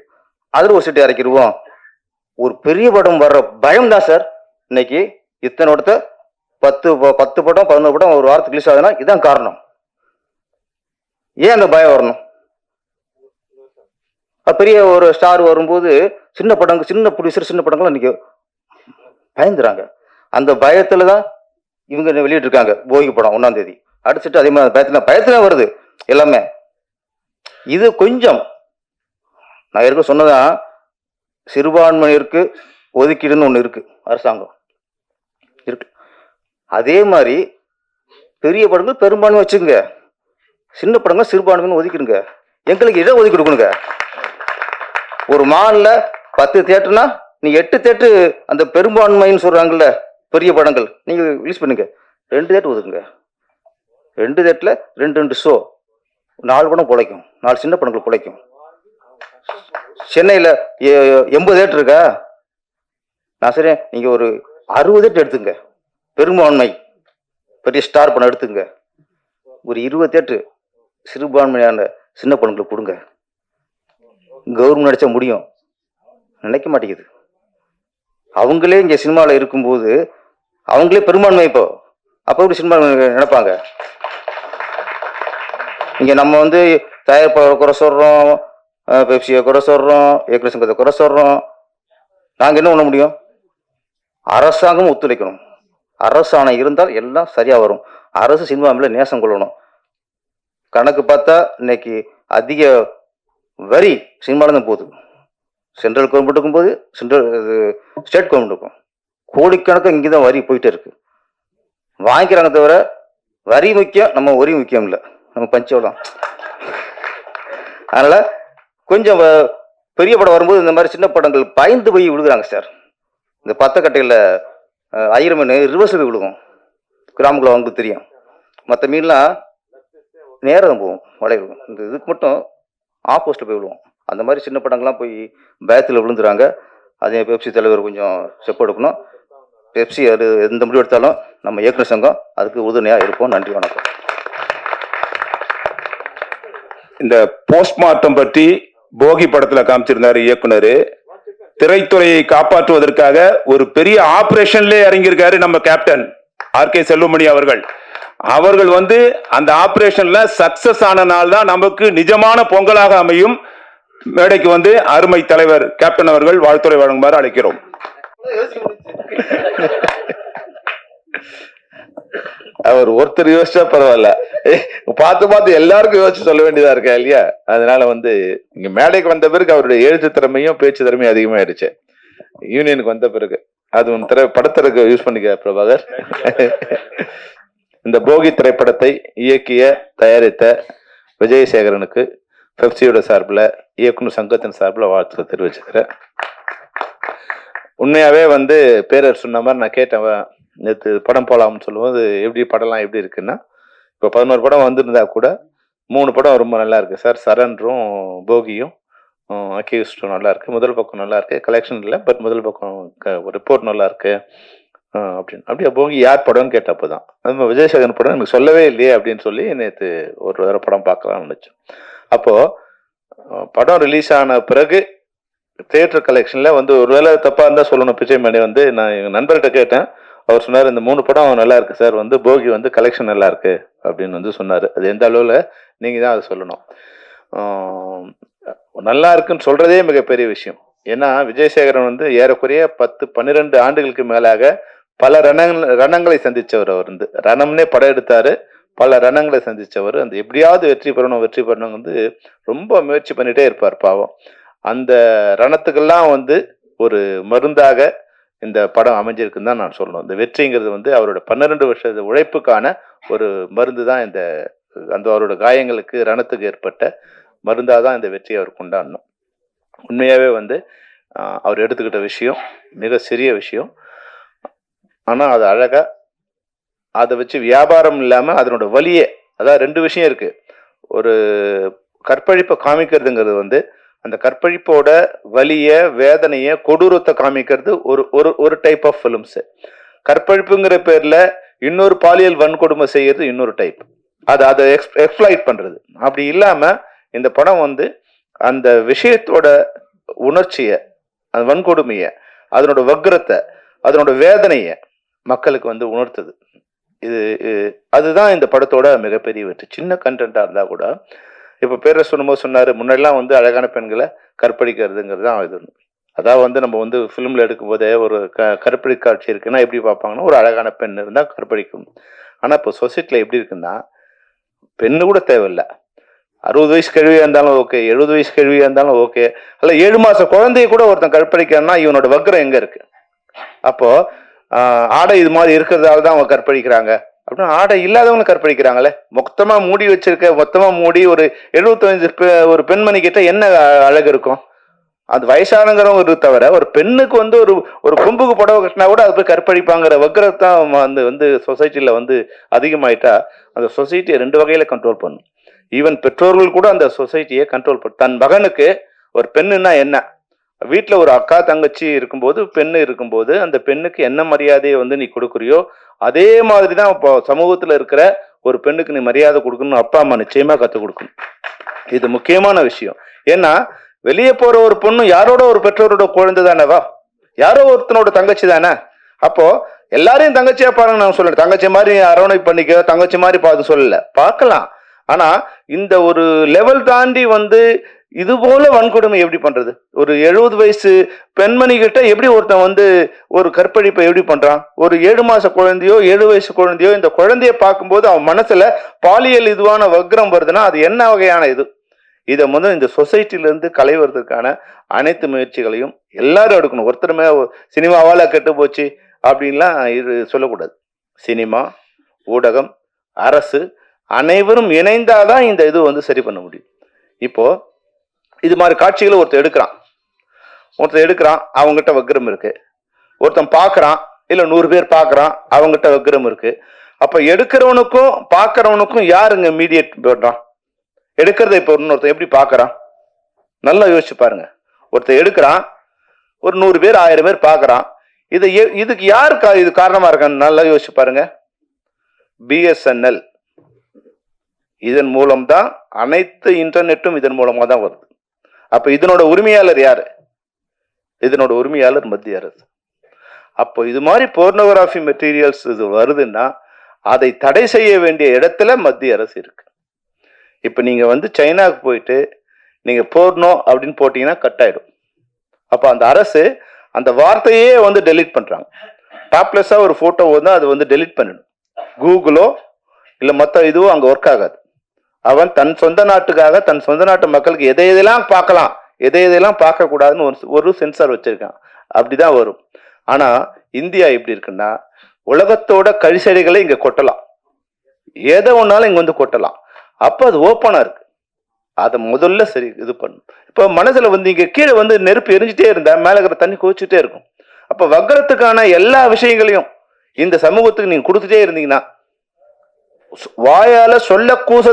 S10: அதுல ஒரு செட்டு இறக்கிடுவோம். ஒரு பெரிய படம் வர்ற பயம் தான் சார் இன்னைக்கு இத்தனை இடத்த 10 படம் 11 படம் ஒரு வாரத்துக்கு ரிலீஸ் ஆகுதுன்னா இதுதான் காரணம். ஏன் அந்த பயம் வரணும்? பெரிய ஒரு ஸ்டார் வரும்போது சின்ன படங்கள், சின்ன ப்ரொடியூசர், சின்ன படங்கள் இன்னைக்கு பயந்துறாங்க. அந்த பயத்துல தான் இவங்க வெளியிட்டு இருக்காங்க போகி படம் 1ஆம் தேதி. அடிச்சுட்டு அதே மாதிரி பயத்துல வருது எல்லாமே. இது கொஞ்சம் நான் ஏற்கனவே சொன்னதான், சிறுபான்மையினருக்கு ஒதுக்கீடுன்னு ஒன்று இருக்கு, அரசாங்கம் இருக்கு. அதே மாதிரி பெரிய படங்கள் பெரும்பான்மை வச்சுக்கோங்க, சின்ன படங்கள் சிறுபான்மைன்னு ஒதுக்கிடுங்க. எங்களுக்கு இடம் ஒதுக்கி கொடுக்கணுங்க. ஒரு மால்ல 10 தியேட்டர்னா நீ 8 தியேட்டர் அந்த பெரும்பான்மைன்னு சொல்றாங்கல்ல பெரிய படங்கள் நீங்க ரிலீஸ் பண்ணுங்க. 2 தியேட்டர் ஒதுக்குங்க. 2 தியேட்டர்ல 2 ஷோ, 4 படம் பிழைக்கும், 4 சின்ன படங்கள் பிழைக்கும். சென்னையில் 80 தியேட்டர் இருக்கா? நான் சரி, நீங்க ஒரு 60 தியேட்டர் எடுத்துங்க, பெரும்பான்மை பெரிய ஸ்டார் படம் எடுத்துங்க. ஒரு 20 தியேட்டர் சிறுபான்மையான சின்ன படங்களுக்கு கொடுங்க. கவர்மெண்ட் நினைச்சா முடியும், நினைக்க மாட்டேங்குது. அவங்களே இங்க சினிமாவில் இருக்கும்போது அவங்களே பெரும்பான்மை. இப்போ அப்போ எப்படி சினிமா நினைப்பாங்க? இங்க நம்ம வந்து தயாரிப்பாளர் குறை சொல்றோம், பெப்சியை குறை சொல்றோம், இயக்குனர் சங்கத்தை குறை சொல்றோம். நாங்க என்ன பண்ண முடியும்? அரசாங்கம் ஒத்துழைக்கணும். அரசாணை இருந்தால் எல்லாம் சரியா வரும். அரசு சினிமா மேல நேசம் கொள்ளணும். கணக்கு பார்த்தா இன்னைக்கு அதிக வரி சினிமால தான் போகுது. சென்ட்ரல் கவர்மெண்ட் இருக்கும்போது ஸ்டேட் கவர்மெண்ட் இருக்கும். கோடிக்கணக்காக இங்கே தான் வரி போயிட்டே இருக்கு. வாங்கிக்கிறாங்க தவிர வரி முக்கியம், நம்ம வரி முக்கியம் இல்லை, நம்ம பஞ்சவளம். அதனால கொஞ்சம் பெரிய படம் வரும்போது இந்த மாதிரி சின்ன படங்கள் பயந்து போய் விழுகுறாங்க சார். இந்த 10 கட்டையில் 1000 மீன் ரிவர்ஸில் போய் விழுகும். கிராமக்குள்ள அவங்களுக்கு தெரியும். மற்ற மீன்லாம் நேரம் போகும், வளைய விழுகும். இந்த இதுக்கு மட்டும் ஆப்போசிட்டில் போய் விழுவோம். அந்த மாதிரி சின்ன படங்கள்லாம் போய் பயத்தில் விழுந்துறாங்க. அதே பெப்சி தலைவர் கொஞ்சம் ஸ்டெப் எடுக்கணும். பெப்சி அது எந்த முடிவு எடுத்தாலும் நம்ம இயக்குனர் சங்கம் அதுக்கு உறுதுணையாக இருப்போம். நன்றி, வணக்கம்.
S1: இந்த போஸ்ட்மார்ட்டம் பற்றி போகி படத்துல காமிச்சிருந்தாரு இயக்குனர். திரைத்துறையை காப்பாற்றுவதற்காக ஒரு பெரிய ஆபரேஷன்ல இறங்கியிருக்காரு நம்ம கேப்டன் ஆர்.கே. செல்வமணி அவர்கள். அவர்கள் வந்து அந்த ஆபரேஷன்ல சக்சஸ் ஆன நாள் தான் நமக்கு நிஜமான பொங்கலாக அமையும். மேடைக்கு வந்து அருமை தலைவர் கேப்டன் அவர்கள் வாழ்த்துறை வழங்குமாறு அழைக்கிறோம்.
S11: அவர் ஒருத்தர் யோசிச்சா பரவாயில்ல, பார்த்து எல்லாருக்கும் யோசிச்சு சொல்ல வேண்டியதா இருக்கா இல்லையா? அதனால வந்து இங்க மேடைக்கு வந்த பிறகு அவருடைய எழுத்து திறமையும் பேச்சு திறமையும் அதிகமாயிடுச்சு. யூனியனுக்கு வந்த பிறகு அது படத்திற்கு யூஸ் பண்ணிக்க பிரபாகர். இந்த போகி திரைப்படத்தை இயக்கிய தயாரித்த விஜயசேகரனுக்கு பெப்சியோட சார்பில், இயக்குனர் சங்கத்தின் சார்பில் வாழ்த்துக்கள் தெரிவிச்சுக்கிறேன். உண்மையாவே வந்து பேரர் சொன்ன மாதிரி நான் கேட்டேன், நேற்று படம் போகலாம்னு சொல்லும்போது எப்படி படம்லாம் எப்படி இருக்குன்னா, இப்போ 11 படம் வந்திருந்தா கூட 3 படம் ரொம்ப நல்லா இருக்கு சார். சரண்டரும் போகியும் அக்யூஸ்டும் நல்லா இருக்கு. முதல் பக்கம் நல்லா இருக்கு, கலெக்ஷன் இல்லை, பட் முதல் பக்கம் ரிப்போர்ட் நல்லா இருக்கு அப்படின்னு. அப்படியே போகி யார் படம்னு கேட்டப்போ தான் நம்ம விஜயசேகரன் படம் எனக்கு சொல்லவே இல்லையே அப்படின்னு சொல்லி நேற்று ஒரு தடவை படம் பார்க்கலாம்னு நினச்சோம். அப்போ படம் ரிலீஸ் ஆன பிறகு தியேட்டர் கலெக்ஷன்ல வந்து ஒருவேளை தப்பா இருந்தா சொல்லணும். பிச்சைமணி வந்து நான் எங்க நண்பர்கிட்ட கேட்டேன், அவர் சொன்னார் இந்த 3 படம் நல்லா இருக்கு சார், வந்து போகி வந்து கலெக்ஷன் நல்லா இருக்கு அப்படின்னு வந்து சொன்னாரு. அது எந்த அளவுல நீங்க தான் அதை சொல்லணும். நல்லா இருக்குன்னு சொல்றதே மிகப்பெரிய விஷயம். ஏன்னா விஜயசேகரன் வந்து ஏறக்குறைய 10-12 ஆண்டுகளுக்கு மேலாக பல ரணங்களை சந்திச்சவர். அவர் வந்து ரணம்னே படம் எடுத்தாரு, பல ரணங்களை சந்திச்சவர். அந்த எப்படியாவது வெற்றி பெறணும் வந்து ரொம்ப முயற்சி பண்ணிட்டே இருப்பார் பாவம். அந்த ரணத்துக்கெல்லாம் வந்து ஒரு மருந்தாக இந்த படம் அமைஞ்சிருக்குன்னு தான் நான் சொல்லணும். இந்த வெற்றிங்கிறது வந்து அவரோட 12 வருஷ உழைப்புக்கான ஒரு மருந்து தான். அந்த அவரோட காயங்களுக்கு ரணத்துக்கு ஏற்பட்ட மருந்தாக தான் இந்த வெற்றியை அவர் கொண்டாடணும். உண்மையாவே வந்து அவர் எடுத்துக்கிட்ட விஷயம் மிக சிறிய விஷயம். ஆனால் அது அழகா அதை வச்சு வியாபாரம் இல்லாமல் அதனோட வலியே, அதாவது 2 விஷயம் இருக்கு. ஒரு கற்பழிப்பை காமிக்கிறதுங்கிறது வந்து அந்த கற்பழிப்போட வலிய வேதனைய கொடூரத்தை காமிக்கிறது ஒரு டைப் ஆஃப் ஃபிலிம்ஸ். கற்பழிப்புங்கிற பேர்ல இன்னொரு பாலியல் வன்கொடுமை செய்யறது இன்னொரு டைப். அதை எக்ஸ்ப்ளாய்ட் பண்றது. அப்படி இல்லாம இந்த படம் வந்து அந்த விஷயத்தோட உணர்ச்சிய, அந்த வன்கொடுமைய, அதனோட வக்ரத்தை, அதனோட வேதனைய மக்களுக்கு வந்து உணர்த்துது. அதுதான் இந்த படத்தோட மிகப்பெரிய வெற்றி. சின்ன கண்டென்ட்டா இருந்தா கூட, இப்ப பேர சொல்லும்போது சொன்னாரு, முன்னாடிலாம் வந்து அழகான பெண்களை கற்பழிக்கிறதுங்கிறது தான் இது. அதாவது வந்து நம்ம வந்து ஃபிலிம்ல எடுக்கும் போதே ஒரு கற்பழி காட்சி இருக்குன்னா எப்படி பார்ப்பாங்கன்னா, ஒரு அழகான பெண் இருந்தா கற்பழிக்கணும். ஆனா இப்போ சொசைட்டில எப்படி இருக்குன்னா, பெண்ணு கூட தேவையில்லை, 60 வயசு கழுவியா இருந்தாலும் ஓகே, 70 வயசு கழுவியா இருந்தாலும் ஓகே, அல்ல 7 மாச குழந்தைய கூட ஒருத்தன் கற்பழிக்கிறான்னா இவனோட வக்ரம் எங்க இருக்கு? அப்போ ஆடை இது மாதிரி இருக்கிறதால தான் அவங்க கற்பழிக்கிறாங்க அப்படின்னா, ஆடை இல்லாதவங்க கற்பழிக்கிறாங்களே. மொத்தமா மூடி வச்சிருக்க, மொத்தமா மூடி ஒரு 75 ஒரு பெண்மணி கிட்ட என்ன அழகு இருக்கும்? அது வயசானங்கிறவங்க தவிர ஒரு பெண்ணுக்கு வந்து ஒரு கொம்புக்கு புடவை கட்டினா கூட அது போய் கற்பழிப்பாங்கிற வக்ரத்தான் வந்து சொசைட்டில வந்து அதிகமாயிட்டா அந்த சொசைட்டியை 2 வகையில கண்ட்ரோல் பண்ணும். ஈவன் பெற்றோர்கள் கூட அந்த சொசைட்டியை கண்ட்ரோல் பண்ணும். தன் மகனுக்கு ஒரு பெண்ணுன்னா என்ன, வீட்டில் ஒரு அக்கா தங்கச்சி இருக்கும்போது, பெண்ணு இருக்கும்போது அந்த பெண்ணுக்கு என்ன மரியாதையை வந்து நீ கொடுக்குறியோ அதே மாதிரி தான் இப்போ சமூகத்தில் இருக்கிற ஒரு பெண்ணுக்கு நீ மரியாதை கொடுக்கணும்னு அப்பா அம்மா நிச்சயமா கற்றுக் கொடுக்கணும். இது முக்கியமான விஷயம். ஏன்னா வெளியே போற ஒரு பொண்ணு யாரோட ஒரு பெற்றோரோட குழந்தை தானேவா, யாரோ ஒருத்தனோட தங்கச்சி தானே. அப்போ எல்லாரையும் தங்கச்சியா பாருங்க நான் சொல்லல, தங்கச்சி மாதிரி அரவணைப்பு பண்ணிக்க, தங்கச்சி மாதிரி பார்த்து சொல்லல, பார்க்கலாம். ஆனா இந்த ஒரு லெவல் தாண்டி வந்து இது போல வன்கொடுமை எப்படி பண்றது? ஒரு 70 வயசு பெண்மணி கிட்ட எப்படி ஒருத்தன் வந்து ஒரு கற்பழிப்பை எப்படி பண்றான்? ஒரு 7 மாச குழந்தையோ 7 வயசு குழந்தையோ இந்த குழந்தைய பார்க்கும்போது அவன் மனசுல பாலியல் இதுவான வக்ரம் வருதுன்னா அது என்ன வகையான இது? இதை முதல் இந்த சொசைட்டில இருந்து களைவதற்கான அனைத்து முயற்சிகளையும் எல்லாரும் எடுக்கணும். ஒருத்தருமே சினிமாவால கெட்டு போச்சு அப்படின்லாம் இது சொல்லக்கூடாது. சினிமா, ஊடகம், அரசு அனைவரும் இணைந்தாதான் இந்த இது வந்து சரி பண்ண முடியும். இப்போ இது மாதிரி காட்சிகளை ஒருத்தர் எடுக்கிறான், அவங்ககிட்ட வக்ரம் இருக்கு. ஒருத்தன் பார்க்கறான், இல்ல 100 பேர் பார்க்கறான், அவங்ககிட்ட வக்ரம் இருக்கு. அப்ப எடுக்கிறவனுக்கும் பார்க்கறவனுக்கும் யாருங்க மீடியேட் பண்றான்? எடுக்கிறத இப்ப ஒருத்தன் எப்படி பார்க்கறான்? நல்லா யோசிச்சு பாருங்க. ஒருத்தர் எடுக்கிறான், ஒரு 100 பேர் 1000 பேர் பார்க்கறான். இதுக்கு யாருக்கு இது காரணமா இருக்கான்னு நல்லா யோசிச்சு பாருங்க. BSNL இதன் மூலம்தான் அனைத்து இன்டர்நெட்டும் இதன் மூலமா தான் வருது. அப்ப இதனோட உரிமையாளர் யாரு? இதனோட உரிமையாளர் மத்திய அரசு. அப்போ இது மாதிரி போர்னோகிராஃபி மெட்டீரியல்ஸ் இது வருதுன்னா அதை தடை செய்ய வேண்டிய இடத்துல மத்திய அரசு இருக்கு. இப்ப நீங்க வந்து சைனாவுக்கு போயிட்டு நீங்க போர்னோ அப்படின்னு போட்டீங்கன்னா கட் ஆயிடும். அப்ப அந்த அரசு அந்த வார்த்தையே வந்து டெலீட் பண்றாங்க. டாப்லெஸ்ஸா ஒரு போட்டோ வந்து அது வந்து டெலீட் பண்ணிடும். கூகுளோ இல்ல மற்ற இதுவோ அங்க ஒர்க் ஆகாது. அவன் தன் சொந்த நாட்டுக்காக தன் சொந்த நாட்டு மக்களுக்கு எதையெல்லாம் பார்க்கலாம், எதையெல்லாம் பார்க்க கூடாதுன்னு ஒரு சென்சார் வச்சிருக்கான். அப்படிதான் வரும். ஆனா இந்தியா எப்படி இருக்குன்னா, உலகத்தோட கழிசடைகளை இங்க கொட்டலாம், எதை ஒன்னாலும் இங்க வந்து கொட்டலாம். அப்ப அது ஓப்பனா இருக்கு. அதை முதல்ல சரி இது பண்ணும். இப்ப மனசுல வந்து இங்க கீழே வந்து நெருப்பு எரிஞ்சிட்டே இருந்தா மேல இருக்கிற தண்ணி கோச்சிட்டே இருக்கும். அப்ப வக்கரத்துக்கான எல்லா விஷயங்களையும் இந்த சமூகத்துக்கு நீங்க கொடுத்துட்டே இருந்தீங்கன்னா, வாயால சொல்ல கூச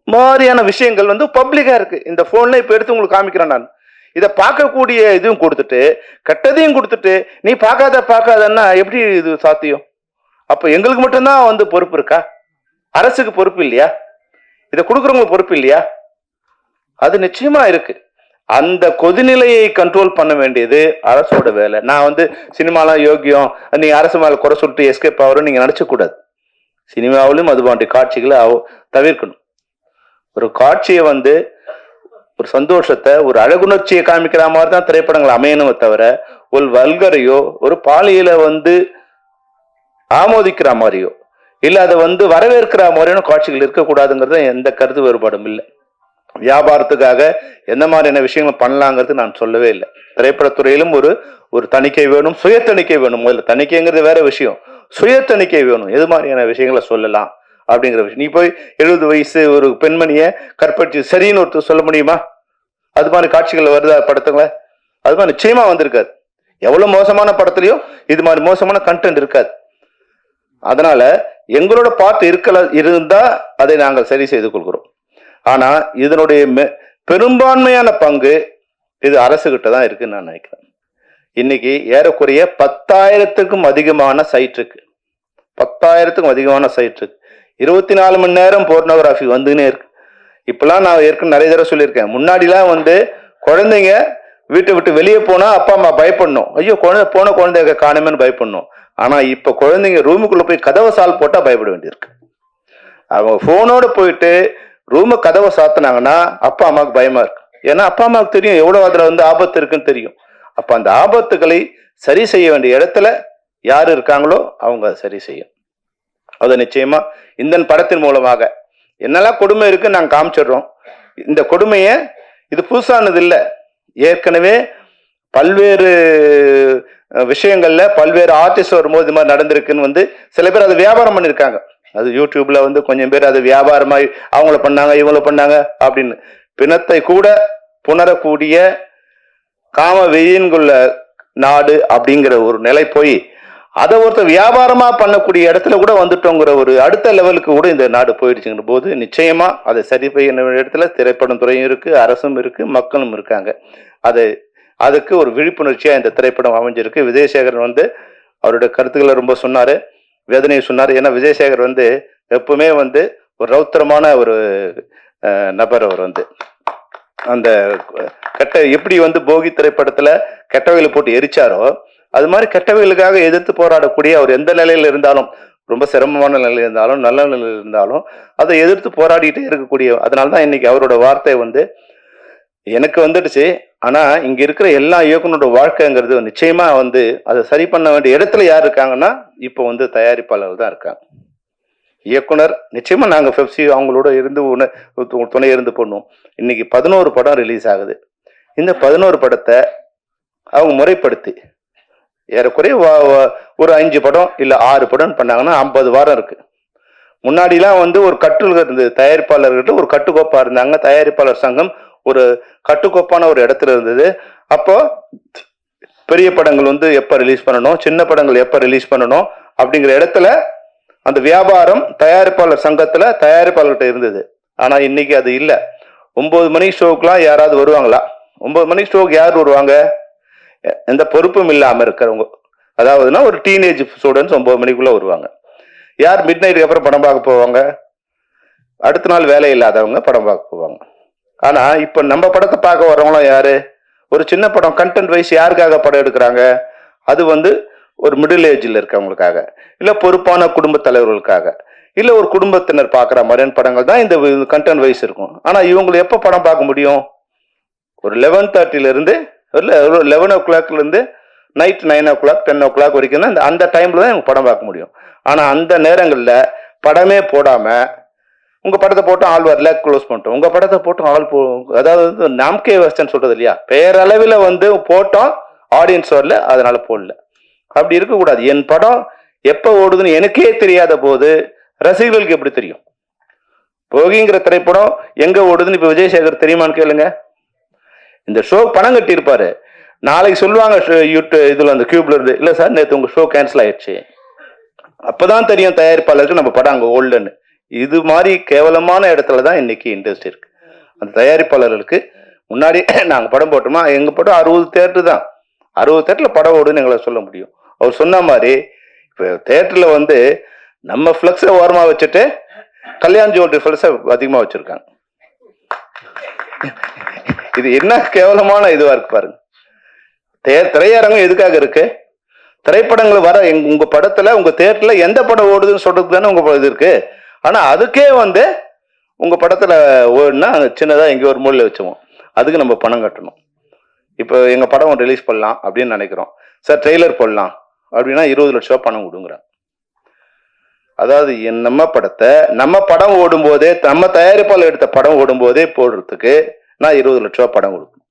S11: மாதிரியான விஷயங்கள் வந்து பப்ளிக்கா இருக்கு. இந்த போன்ல இப்ப எடுத்து உங்களுக்கு காமிக்கிறேன் நான். இதை பார்க்கக்கூடிய இதுவும் கொடுத்துட்டு கெட்டதையும் கொடுத்துட்டு நீ பார்க்காதன்னா எப்படி இது சாத்தியம்? அப்ப எங்களுக்கு மட்டும்தான் வந்து பொறுப்பு இருக்கா? அரசுக்கு பொறுப்பு இல்லையா? இதை கொடுக்குறவங்களுக்கு பொறுப்பு இல்லையா? அது நிச்சயமா இருக்கு. அந்த கொதிநிலையை கண்ட்ரோல் பண்ண வேண்டியது அரசோட வேலை. நான் வந்து சினிமாலாம் யோக்கியம், நீங்க அரசு மேல குறை சொல்லிட்டு எஸ்கேப் ஆகிறோம் நீங்க நினைச்ச கூடாது. சினிமாவிலும் அது போன்ற காட்சிகளை தவிர்க்கணும். ஒரு காட்சியை வந்து ஒரு சந்தோஷத்தை, ஒரு அழகுணர்ச்சியை காமிக்கிற மாதிரி தான் திரைப்படங்கள் அமையணுமே தவிர ஒரு வல்கரையோ ஒரு பாலியல வந்து ஆமோதிக்கிற மாதிரியோ இல்ல அதை வந்து வரவேற்கிற மாதிரியான காட்சிகள் இருக்கக்கூடாதுங்கிறது எந்த கருத்து வேறுபாடும் இல்லை. வியாபாரத்துக்காக எந்த மாதிரியான விஷயங்கள் பண்ணலாங்கிறது நான் சொல்லவே இல்லை. திரைப்படத்துறையிலும் ஒரு தணிக்கை வேணும், சுய தணிக்கை வேணும். முதல்ல தணிக்கைங்கிறது வேற விஷயம், சுய தணிக்கை வேணும். எது மாதிரியான விஷயங்களை சொல்லலாம் அப்படிங்கிற விஷயம். நீ போய் 70 வயசு ஒரு பெண்மணியை கற்பழிச்சு சரின்னு ஒருத்தர் சொல்ல முடியுமா? அது மாதிரி காட்சிகள் வருதா படத்துங்கள? அது மாதிரி நிச்சயமா வந்திருக்காது. எவ்வளவு மோசமான படத்துலயும் இது மாதிரி மோசமான கண்டென்ட் இருக்காது. அதனால எங்களோட பார்ட் இருந்தா அதை நாங்கள் சரி செய்து கொள்கிறோம். ஆனா இதனுடைய பெரும்பான்மையான பங்கு இது அரசுகிட்ட தான் இருக்குன்னு நான் நினைக்கிறேன். இன்னைக்கு ஏறக்குறைய 10,000க்கும் அதிகமான சைட் இருக்கு. 10,000க்கும் அதிகமான சைட் இருக்கு. 24 மணி நேரம் போர்னோகிராஃபி வந்துன்னே இருக்கு. இப்பெல்லாம் நான் ஏற்கனவே நிறைய தடவை சொல்லியிருக்கேன். முன்னாடிலாம் வந்து குழந்தைங்க வீட்டை விட்டு வெளியே போனா அப்பா அம்மா பயப்படணும், ஐயோ குழந்தைங்க காணுமேன்னு பயப்படணும். ஆனா இப்ப குழந்தைங்க ரூமுக்குள்ள போய் கதவை சால் போட்டா பயப்பட வேண்டியிருக்கு. அவங்க போனோட போயிட்டு ரூம கதவை சாத்தினாங்கன்னா அப்பா அம்மாவுக்கு பயமா இருக்கு. ஏன்னா அப்பா அம்மாவுக்கு தெரியும் எவ்வளவு அதுல வந்து ஆபத்து இருக்குன்னு தெரியும். அப்ப அந்த ஆபத்துகளை சரி செய்ய வேண்டிய இடத்துல யாரு இருக்காங்களோ அவங்க அதை சரி செய்யும். அதை நிச்சயமா இந்த படத்தின் மூலமாக என்னெல்லாம் கொடுமை இருக்கு நாங்க காமிச்சிடுறோம். இந்த கொடுமைய இது புதுசானது இல்லை, ஏற்கனவே பல்வேறு விஷயங்கள்ல பல்வேறு ஆர்டிஸ்ட் வரும்போது இது மாதிரி நடந்திருக்குன்னு வந்து சில பேர் அதை வியாபாரம் பண்ணியிருக்காங்க. அது யூடியூப்ல வந்து கொஞ்சம் பேர் அது வியாபாரமாய் அவங்கள பண்ணாங்க இவங்கள பண்ணாங்க அப்படின்னு பிணத்தை கூட புணரக்கூடிய காம வெயின்குள்ள நாடு அப்படிங்கிற ஒரு நிலை போய் அதை ஒருத்தர் வியாபாரமா பண்ணக்கூடிய இடத்துல கூட வந்துட்டோங்கிற ஒரு அடுத்த லெவலுக்கு கூட இந்த நாடு போயிடுச்சுங்கிற போது நிச்சயமா அதை சரி செய்ய இடத்துல திரைப்படம் துறையும் இருக்கு, அரசும் இருக்கு, மக்களும் இருக்காங்க. அதுக்கு ஒரு விழிப்புணர்ச்சியா இந்த திரைப்படம் அமைஞ்சிருக்கு. விஜயசேகரன் வந்து அவருடைய கருத்துக்களை ரொம்ப சொன்னாரு, வேதனையை சொன்னார். ஏன்னா விஜயசேகர் வந்து எப்பவுமே வந்து ஒரு ரௌத்திரமான ஒரு நபர். அவர் வந்து அந்த எப்படி வந்து போகி திரைப்படத்துல கெட்டவைகளை போட்டு எரிச்சாரோ அது மாதிரி கெட்டவைகளுக்காக எதிர்த்து போராடக்கூடிய அவர் எந்த நிலையில இருந்தாலும், ரொம்ப சிரமமான நிலையில இருந்தாலும் நல்ல நிலையில இருந்தாலும் அதை எதிர்த்து போராடிட்டே இருக்கக்கூடிய, அதனாலதான் இன்னைக்கு அவரோட வார்த்தை வந்து எனக்கு வந்துடுச்சு. ஆனா இங்க இருக்கிற எல்லா இயக்குனரோட வாழ்க்கைங்கிறது நிச்சயமா வந்து அதை சரி பண்ண வேண்டிய இடத்துல யார் இருக்காங்கன்னா இப்போ வந்து தயாரிப்பாளர்கள் தான் இருக்காங்க. இயக்குனர் நிச்சயமா நாங்க பெப்சி அவங்களோட இருந்து துணை இருந்து பண்ணுவோம். இன்னைக்கு 11 படம் ரிலீஸ் ஆகுது. இந்த 11 படத்தை அவங்க முறைப்படுத்தி ஏறக்குறைய ஒரு 5 படம் இல்ல 6 படம் பண்ணாங்கன்னா 50 வாரம் இருக்கு. முன்னாடிலாம் வந்து ஒரு கட்டுல இருந்தது, தயாரிப்பாளர்கிட்ட ஒரு கட்டுக்கோப்பா இருந்தாங்க. தயாரிப்பாளர் சங்கம் ஒரு கட்டுக்கோப்பான ஒரு இடத்துல இருந்தது. அப்போ பெரிய படங்கள் வந்து எப்ப ரிலீஸ் பண்ணணும், சின்ன படங்கள் எப்ப ரிலீஸ் பண்ணணும் அப்படிங்கிற இடத்துல அந்த வியாபாரம் தயாரிப்பாளர் சங்கத்துல தயாரிப்பாளர்கிட்ட இருந்தது. ஆனா இன்னைக்கு அது இல்லை. 9 மணி ஷோக்கெல்லாம் யாராவது வருவாங்களா? 9 மணி ஷோக்கு யார் வருவாங்க? எந்த பொறுப்பும் இல்லாம இருக்கிறவங்க, அதாவதுன்னா ஒரு டீனேஜ் ஸ்டூடெண்ட்ஸ் 9 மணிக்குள்ள வருவாங்க. யார் மிட் நைட்டுக்கு அப்புறம் படம் பார்க்க போவாங்க? அடுத்த நாள் வேலை இல்லாதவங்க படம் பார்க்க போவாங்க. ஆனா இப்ப நம்ம படத்தை பார்க்க வர்றவங்களும் யாரு? ஒரு சின்ன படம் கண்டென்ட் வைஸ் யாருக்காக படம் எடுக்கிறாங்க? அது வந்து ஒரு மிடில் ஏஜ்ல இருக்கவங்களுக்காக, இல்ல பொறுப்பான குடும்ப தலைவர்களுக்காக, இல்ல ஒரு குடும்பத்தினர் பார்க்குற மாதிரியான படங்கள் தான் இந்த கண்டென்ட் வைஸ் இருக்கும். ஆனா இவங்களை எப்ப படம் பார்க்க முடியும்? ஒரு 11:30 இருந்து 11 o'clock இருந்து நைட் 9 o'clock 10 o'clock வரைக்கும் தான் அந்த டைம்ல தான் இவங்க படம் பார்க்க முடியும். ஆனா அந்த நேரங்கள்ல படமே போடாம உங்க படத்தை போட்டு ஆள் வரல க்ளோஸ் பண்ணிட்டோம், உங்க படத்தை போட்டு ஆள் அதாவது நாம்கே வெஸ்டர்ன் சொல்றது இல்லையா, பேரளவில் வந்து போட்டோம், ஆடியன்ஸ் வரல அதனால போடல. அப்படி இருக்கக்கூடாது. என் படம் எப்ப ஓடுதுன்னு எனக்கே தெரியாத போது ரசிகர்களுக்கு எப்படி தெரியும்? போகிங்கிற திரைப்படம் எங்க ஓடுதுன்னு இப்ப விஜயசேகர் தெரியுமான்னு கேளுங்க. இந்த ஷோ பணம் கட்டி இருப்பாரு, நாளைக்கு சொல்லுவாங்க இதுல அந்த கியூப்ல இருந்து, இல்ல சார் நேற்று உங்க ஷோ கேன்சல் ஆயிடுச்சு. அப்பதான் தெரியும் தயாரிப்பாளருக்கு நம்ம படம் அங்க ஓடலன்னு. இது மாதிரி கேவலமான இடத்துலதான் இன்னைக்கு இண்டஸ்ட்ரி இருக்கு. அந்த தயாரிப்பாளர்களுக்கு முன்னாடி நாங்க படம் போட்டோமா, எங்க படம் 60 தியேட்டர் தான், 60 தியேட்டர்ல படம் ஓடுன்னு எங்களை சொல்ல முடியும். அவர் சொன்ன மாதிரி இப்ப தியேட்டர்ல வந்து நம்ம பிளக்ஸ ஓரமா வச்சுட்டு கல்யாண் ஜுவல்லரி பிளக்ஸ அதிகமா வச்சிருக்காங்க. இது என்ன கேவலமான இதுவா இருக்கு பாருங்க. திரையரங்கம் எதுக்காக இருக்கு? திரைப்படங்கள் வர உங்க படத்துல உங்க தியேட்டர்ல எந்த படம் ஓடுதுன்னு சொல்றதுக்கு தானே உங்க இது இருக்கு. ஆனா அதுக்கே வந்து உங்க படத்துல ஓடுனா சின்னதா எங்க ஒரு மூலையில வச்சுவோம், அதுக்கு நம்ம பணம் கட்டணும். இப்போ எங்க படம் ரிலீஸ் பண்ணலாம் அப்படின்னு நினைக்கிறோம் சார், ட்ரெய்லர் போடலாம் அப்படின்னா 20 லட்சம் ரூபாய் பணம் கொடுங்குறாங்க. அதாவது நம்ம படத்தை நம்ம படம் ஓடும் போதே, நம்ம தயாரிப்பாளர் எடுத்த படம் ஓடும் போதே போடுறதுக்கு நான் 20 லட்சம் ரூபாய் படம் கொடுக்கணும்.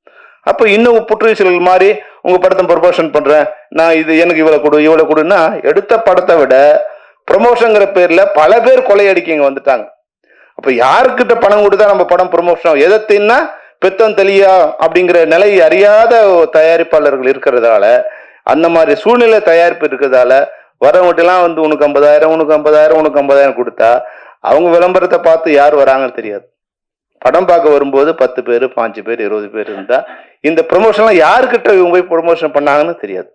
S11: அப்போ இன்னும் புற்றுச்சல் மாதிரி உங்க படத்தை ப்ரொமோஷன் பண்றேன் நான், இது எனக்கு இவ்வளவு கொடுன்னா, எடுத்த படத்தை விட ப்ரொமோஷன்ங்கிற பேர்ல பல பேர் கொள்ளையடிக்க வந்துட்டாங்க. அப்ப யாருக்கிட்ட பணம் கொடுத்தா நம்ம படம் ப்ரொமோஷன்? எதத்தின்னா பெத்தம் தெளியா அப்படிங்கிற நிலை அறியாத தயாரிப்பாளர்கள் இருக்கிறதால, அந்த மாதிரி சூழ்நிலை தயாரிப்பு இருக்கிறதால வரவங்கட்டெல்லாம் வந்து உனக்கு 50,000 உனக்கு 50,000 உனக்கு 50,000 கொடுத்தா அவங்க விளம்பரத்தை பார்த்து யார் வராங்கன்னு தெரியாது. படம் பார்க்க வரும்போது 10 பேர் 5 பேர் 20 பேர் இருந்தா இந்த ப்ரொமோஷன்லாம் யாருக்கிட்ட இவங்க போய் ப்ரொமோஷன் பண்ணாங்கன்னு தெரியாது.